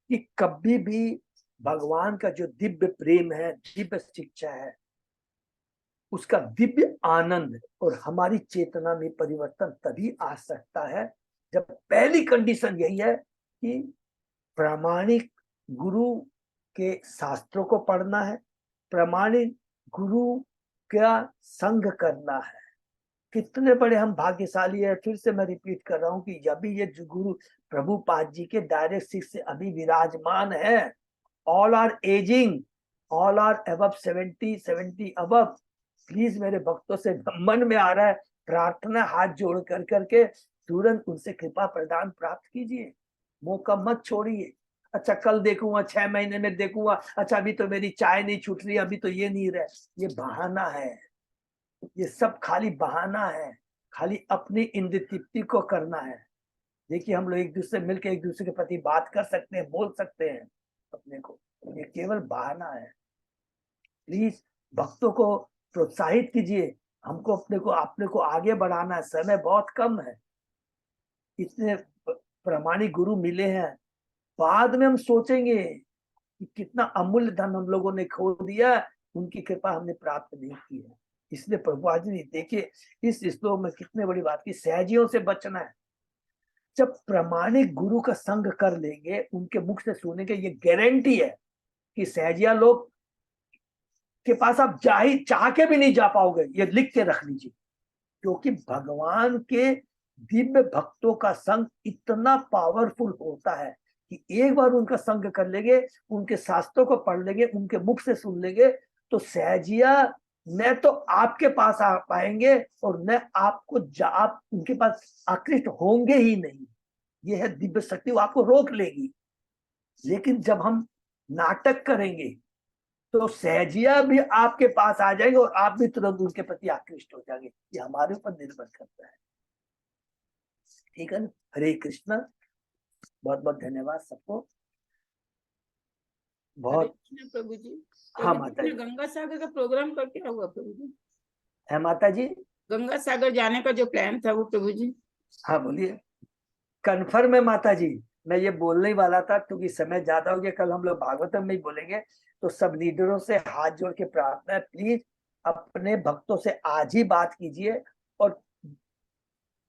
कि कभी भी भगवान का जो दिव्य प्रेम है, दिव्य शिक्षा है, उसका दिव्य आनंद और हमारी चेतना में परिवर्तन तभी आ सकता है जब पहली कंडीशन यही है कि प्रामाणिक गुरु के शास्त्रों को पढ़ना है, प्रामाणिक गुरु का संग करना है। कितने बड़े हम भाग्यशाली है। फिर से मैं रिपीट कर रहा हूं कि अभी ये गुरु प्रभुपाद जी के डायरेक्ट शिष्य अभी विराजमान है। All are ageing, all are above 70 above. Please मेरे भक्तों से मन में आ रहा है प्रार्थना, हाथ जोड़ कर करके तुरंत उनसे कृपा प्रदान प्राप्त कीजिए, मौका मत छोड़िए। अच्छा कल देखूंगा, 6 महीने में देखूंगा, अच्छा अभी तो मेरी चाय नहीं छूट रही, अभी तो ये नहीं रहा। ये बहाना है, ये सब खाली बहाना है, खाली अपनी इंद्र तृप्ति को करना है। देखिए हम लोग एक दूसरे मिलकर एक दूसरे के प्रति बात कर सकते हैं, बोल सकते हैं अपने को, ये केवल बहाना है। प्लीज भक्तों को प्रोत्साहित कीजिए, हमको अपने को आगे बढ़ाना है। समय बहुत कम है, इतने प्रामाणिक गुरु मिले हैं, बाद में हम सोचेंगे कि कितना अमूल्य धन हम लोगों ने खो दिया, उनकी कृपा हमने प्राप्त नहीं की है। इसलिए प्रभुपाद जी ने देखिए इस श्लोक में कितने बड़ी बात की, सहजियों से बचना है। जब प्रामाणिक गुरु का संग कर लेंगे, उनके मुख से सुनेंगे, ये गारंटी है कि सहजिया लोग के पास आप चाह के भी नहीं जा पाओगे। ये लिख के रख लीजिए, क्योंकि भगवान के दिव्य भक्तों का संग इतना पावरफुल होता है कि एक बार उनका संग कर लेंगे, उनके शास्त्रों को पढ़ लेंगे, उनके मुख से सुन लेंगे, तो सहजिया न तो आपके पास आ पाएंगे और न आपको आप उनके पास आकृष्ट होंगे ही नहीं। ये है दिव्य शक्ति, वो आपको रोक लेगी। लेकिन जब हम नाटक करेंगे तो सहजिया भी आपके पास आ जाएंगे और आप भी तुरंत उनके प्रति आकृष्ट हो जाएंगे। ये हमारे ऊपर निर्भर करता है। ठीक है ना? हरे कृष्णा। बहुत बहुत धन्यवाद सबको। बहुत प्रभु जी। हाँ माता जी। गंगा सागर का प्रोग्राम का क्या हुआ प्रभु जी? है माता जी, गंगा सागर जाने का जो प्लान था वो प्रभु जी। हाँ बोलिए। कन्फर्म है माता जी, मैं ये बोलने ही वाला था, क्योंकि समय ज्यादा हो गया, कल हम लोग भागवतम में ही बोलेंगे। तो सब लीडरों से हाथ जोड़ के प्रार्थना है, प्लीज अपने भक्तों से आज ही बात कीजिए, और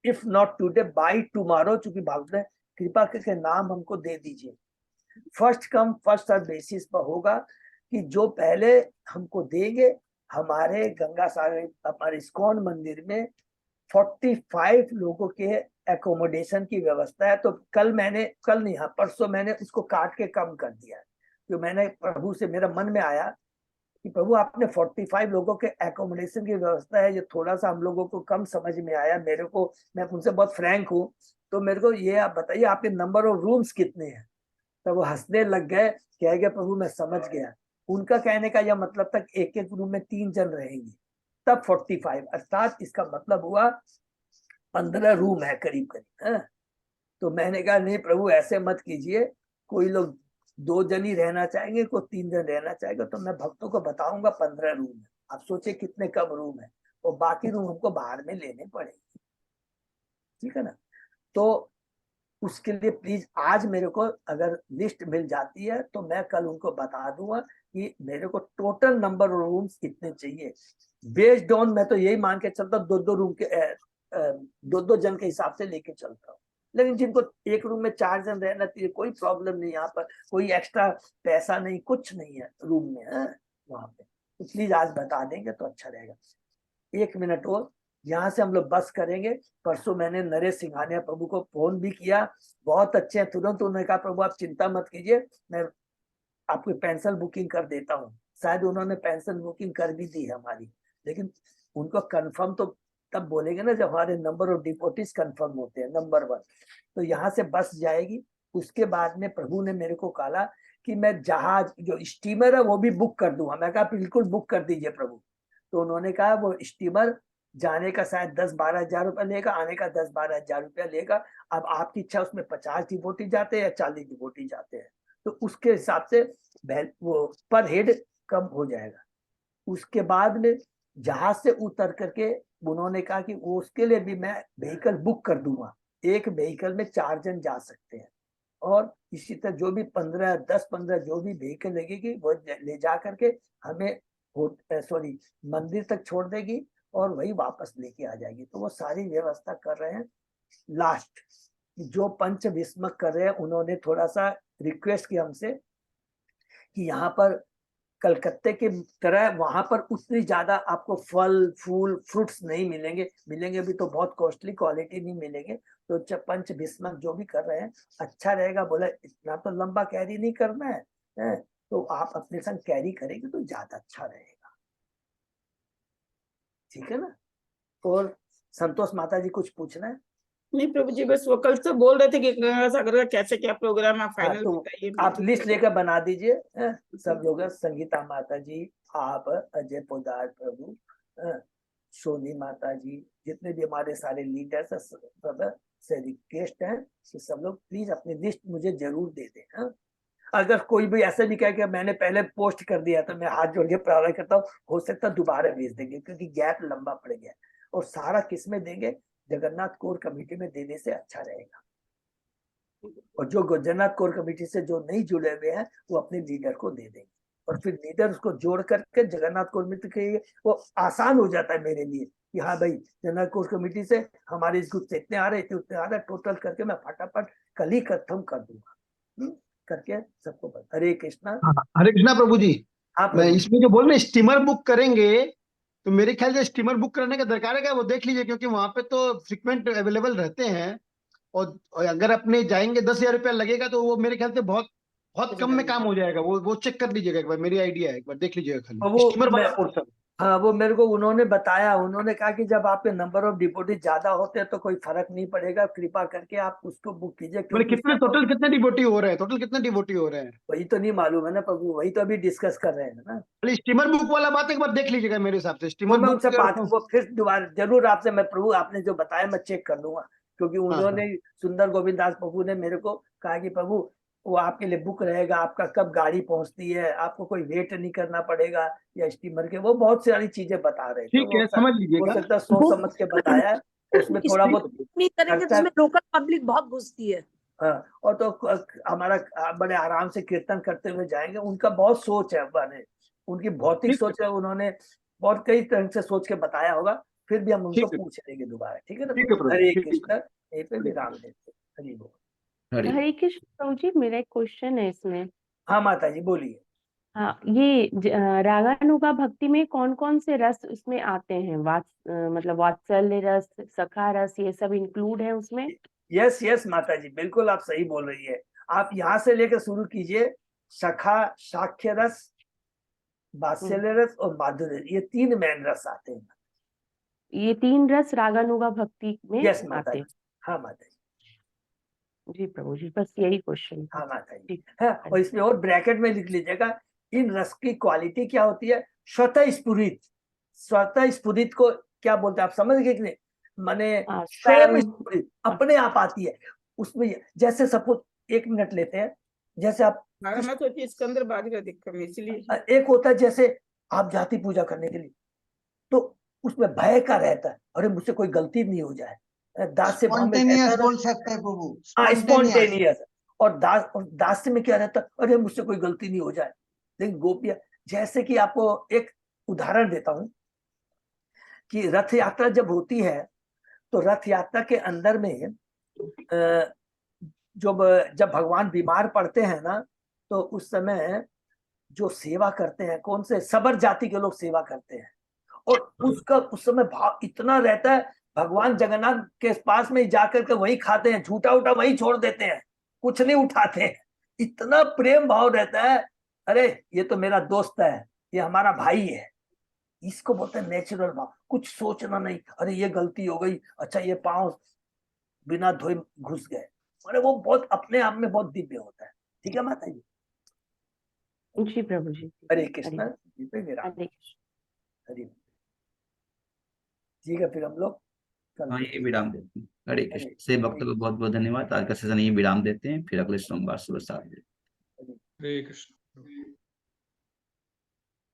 if not today by tomorrow, चूंकि भागवत में कृपा करके नाम हमको दे दीजिए। First come first serve basis पर होगा कि जो पहले हमको देंगे। हमारे गंगा सागर हमारे इस्कॉन मंदिर में 45 लोगों के एकोमोडेशन की व्यवस्था है। तो कल नहीं, हाँ परसों मैंने उसको काट के कम कर दिया, तो मैंने प्रभु से, मेरा मन में आया कि प्रभु आपने 45 लोगों के एकोमोडेशन की व्यवस्था है, ये थोड़ा सा हम लोगों को कम समझ में आया मेरे को। मैं उनसे बहुत फ्रैंक हूँ, तो मेरे को ये आप बताइए आपके नंबर ऑफ रूम्स कितने हैं। तो वो हंसने लग गए, कह गए प्रभु मैं समझ गया। उनका कहने का यह मतलब था एक एक रूम में 3 जन रहेंगे, तब 45, अर्थात इसका मतलब हुआ 15 रूम है करीब करीब। तो मैंने कहा नहीं प्रभु ऐसे मत कीजिए, कोई लोग 2 जन ही रहना चाहेंगे, कोई 3 जन रहना चाहेगा, तो मैं भक्तों को बताऊंगा 15 रूम है। आप सोचे कितने कम रूम है, और बाकी रूम हमको बाहर में लेने पड़ेंगे। ठीक है ना? तो उसके लिए प्लीज आज मेरे को अगर लिस्ट मिल जाती है तो मैं कल उनको बता दूंगा कि मेरे को टोटल नंबर ऑफ रूम्स कितने चाहिए। बेस्ड ऑन, मैं तो यही मान के चलता हूँ, 2-2 रूम के 2-2 जन के हिसाब से लेके चलता हूँ। लेकिन जिनको एक रूम में 4 जन रहना चाहिए, कोई प्रॉब्लम नहीं, यहाँ पर कोई एक्स्ट्रा पैसा नहीं, कुछ नहीं है रूम में है वहां पे। तो प्लीज आज बता देंगे तो अच्छा रहेगा। 1 मिनट और, यहाँ से हम लोग बस करेंगे। परसों मैंने नरेश सिंघानिया प्रभु को फोन भी किया, बहुत अच्छे हैं। तुरंत उन्होंने कहा प्रभु आप चिंता मत कीजिए, मैं आपकी पेंशन बुकिंग कर देता हूँ। शायद उन्होंने पेंशन बुकिंग कर भी दी है हमारी, लेकिन उनको कंफर्म तो तब बोलेंगे ना जब हमारे नंबर ऑफ डिपोटीज कंफर्म होते हैं, नंबर 1। तो यहाँ से बस जाएगी। उसके बाद में प्रभु ने मेरे को कहा कि मैं जहाज जो स्टीमर है वो भी बुक कर दूंगा। मैं कहा बिल्कुल बुक कर दीजिए प्रभु। तो उन्होंने कहा वो स्टीमर जाने का शायद 10-12 हजार रुपया लेगा, आने का 10-12 हजार रुपया लेगा। अब आपकी इच्छा, उसमें 50 डिपोटी जाते हैं या 40 डिपोटी जाते हैं, तो उसके हिसाब से वो पर हेड कम हो जाएगा। उसके बाद में जहाज से उतर करके उन्होंने कहा कि वो उसके लिए भी मैं व्हीकल बुक कर दूंगा। एक व्हीकल में 4 जन जा सकते हैं, और इसी तरह जो भी 10-15 जो भी व्हीकल लगेगी वो ले जा करके हमें मंदिर तक छोड़ देगी और वही वापस लेके आ जाएगी। तो वो सारी व्यवस्था कर रहे हैं। लास्ट जो पंच विस्मक कर रहे हैं, उन्होंने थोड़ा सा रिक्वेस्ट किया हमसे कि यहाँ पर कलकत्ते के तरह वहां पर उतनी ज्यादा आपको फल फूल फ्रूट्स नहीं मिलेंगे, मिलेंगे भी तो बहुत कॉस्टली क्वालिटी नहीं मिलेंगे। तो पंच भीष्मक जो भी कर रहे हैं अच्छा रहेगा। बोला इतना तो लंबा कैरी नहीं करना है, तो आप अपने संग कैरी करेंगे तो ज्यादा अच्छा रहेगा, ठीक है ना। और संतोष माता जी कुछ पूछना है? नहीं प्रभु जी, बस वो कल से बोल रहे थे कि गंगा सागर का कैसे क्या प्रोग्राम आप फाइनल तो बताइए। आप लिस्ट लेकर बना दीजिए सब लोग। संगीता माता जी, आप, अजय पोदार प्रभु, सोनी माता जी, जितने भी हमारे सारे लीडर्स सब से रिक्वेस्ट है कि सब लोग प्लीज अपनी लिस्ट मुझे जरूर दे दें। अगर कोई भी ऐसे भी कहे कि मैंने पहले पोस्ट कर दिया, तो मैं हाथ जोड़ के प्रार्थना करता हूँ, हो सकता है दोबारा भेज देंगे, क्योंकि गैप लंबा पड़ गया। और सारा किस में देंगे? जगन्नाथ कोर कमेटी में देने से अच्छा रहेगा। और जो जगन्नाथ कोर कमेटी से जो नहीं जुड़े हुए हैं वो अपने लीडर को दे देंगे, और फिर लीडर उसको जोड़ करके जगन्नाथ कोर कमेटी के वो आसान हो जाता है मेरे लिए कि हाँ भाई जगन्नाथ कोर कमेटी से हमारे इस ग्रुप से इतने आ रहे, उतने आ रहे, टोटल करके मैं फटाफट कल ही खत्म कर दूंगा। करके सबको हरे कृष्णा। हरे कृष्णा प्रभु जी। आप मैं इसमें जो बोल रहे स्टीमर बुक करेंगे, तो मेरे ख्याल से स्टीमर बुक करने का दरकार है क्या, वो देख लीजिए, क्योंकि वहां पे तो फ्रिक्वेंट अवेलेबल रहते हैं। और अगर अपने जाएंगे 10,000 रुपया लगेगा, तो वो मेरे ख्याल से बहुत बहुत कम में काम हो जाएगा। वो चेक कर लीजिएगा एक बार, मेरी आइडिया है, एक बार देख लीजिएगा खाली स्टीमर वाला पोर्शन। हाँ, वो मेरे को उन्होंने बताया। उन्होंने कहा कि जब आपके नंबर ऑफ डिपोजिट ज्यादा होते हैं तो कोई फर्क नहीं पड़ेगा, कृपा करके आप उसको बुक कीजिए। बोले क्योंकि टोटल कितने डिवोटी हो रहे हैं, टोटल कितने डिवोटी हो रहे हैं? वही तो नहीं मालूम है ना प्रभु, वही तो अभी डिस्कस कर रहे हैं ना। बोले स्टीमर बुक वाला बात एक बार देख लीजिएगा मेरे हिसाब से। वो स्टीमर मैं बुक उनसे बात, वो फिर दोबारा जरूर आपसे, मैं प्रभु आपने जो बताया मैं चेक कर लूंगा। क्योंकि उन्होंने सुंदर गोविंद दास प्रभु ने मेरे को कहा कि प्रभु वो आपके लिए बुक रहेगा, आपका कब गाड़ी पहुंचती है, आपको कोई वेट नहीं करना पड़ेगा या स्टीमर के, वो बहुत सारी चीजें बता रहे थे। ठीक है, समझ लीजिएगा। हो सकता है सोच समझ के बताया है, उसमें थोड़ा बहुत नहीं करेंगे तो खर्चा। उसमें लोकल पब्लिक बहुत घुसती है। हाँ, और तो हमारा बड़े आराम से कीर्तन करते हुए जाएंगे। उनका बहुत सोच है, बने उनकी भौतिक ठीक है। सोच है, उन्होंने बहुत कई तरह से सोच के बताया होगा। फिर भी हम उनको ठीक है। पूछ लेंगे दोबारा, ठीक है ना। ठीक है प्रभु, हरे ठीक है। कृष्ण। यहीं पे विराम देते। हरि बोल। हरी हरे कृष्ण प्रभु जी, मेरा एक क्वेश्चन है इसमें। हाँ माता जी बोलिए। हाँ, ये रागानुगा भक्ति में कौन कौन से रस उसमें आते हैं? मतलब वात्सल्य रस, सखा रस, ये सब इंक्लूड है उसमें? यस यस माता जी, बिल्कुल आप सही बोल रही है। आप यहाँ से लेकर शुरू कीजिए। सखा, साख्य रस, वात्सल्य रस और माधुर्य, ये 3 मेन रस आते हैं। ये 3 रस रागानुगा भक्ति में यस माता आते जी। हैं? हाँ माता जी। जी प्रभु जी, बस यही क्वेश्चन था। हाँ माता जी। ठीक है, और इसमें और ब्रैकेट में लिख लीजिएगा, इन रस की क्वालिटी क्या होती है? स्वतः स्फुरित। स्वतः स्फुरित को क्या बोलते हैं आप समझ गए कि नहीं? माने हाँ, स्वयं स्फुरित, अपने आप आती है उसमें। जैसे सपोज 1 मिनट लेते हैं, जैसे आप मैं सोची इसके अंदर बाजरा दिक्कत है, इसलिए एक होता है जैसे आप जाति पूजा करने के लिए, तो उसमें भय का रहता है, अरे मुझसे कोई गलती नहीं हो जाए, दास्य भाव में स्पॉन्टेनियस रहता है। बोल सकते हैं प्रभु, हाँ, स्पॉन्टेनियस। स्पॉन्टेनियस। और दास्य में क्या रहता है, अरे मुझसे कोई गलती नहीं हो जाए। लेकिन गोपिया, जैसे कि आपको एक उदाहरण देता हूँ, कि रथ यात्रा जब होती है तो रथ यात्रा के अंदर में जब भगवान बीमार पड़ते हैं ना, तो उस समय जो सेवा करते हैं, कौन से सबर जाति के लोग सेवा करते हैं, और उसका उस समय भाव इतना रहता है, भगवान जगन्नाथ के पास में जाकर के वही खाते हैं, झूठा उठा वही छोड़ देते हैं, कुछ नहीं उठाते हैं, इतना प्रेम भाव रहता है। अरे ये तो मेरा दोस्त है, ये हमारा भाई है, इसको बोलते हैं नेचुरल भाव, कुछ सोचना नहीं, अरे ये गलती हो गई, अच्छा ये पांव बिना धोए घुस गए, अरे वो बहुत अपने आप में बहुत दिव्य होता है। ठीक है माता जी, जी प्रभु जी। हरे कृष्ण जी पे मेरा हरे कृष्ण। हरि। ठीक है, फिर हम लोग कल हाँ, ये विराम देते हैं। हरे कृष्ण। हरे- से भक्त को बहुत बहुत धन्यवाद। आज का सेशन यही विराम देते हैं, फिर अगले सोमवार सुबह 7 बजे। हरे- हरे कृष्ण।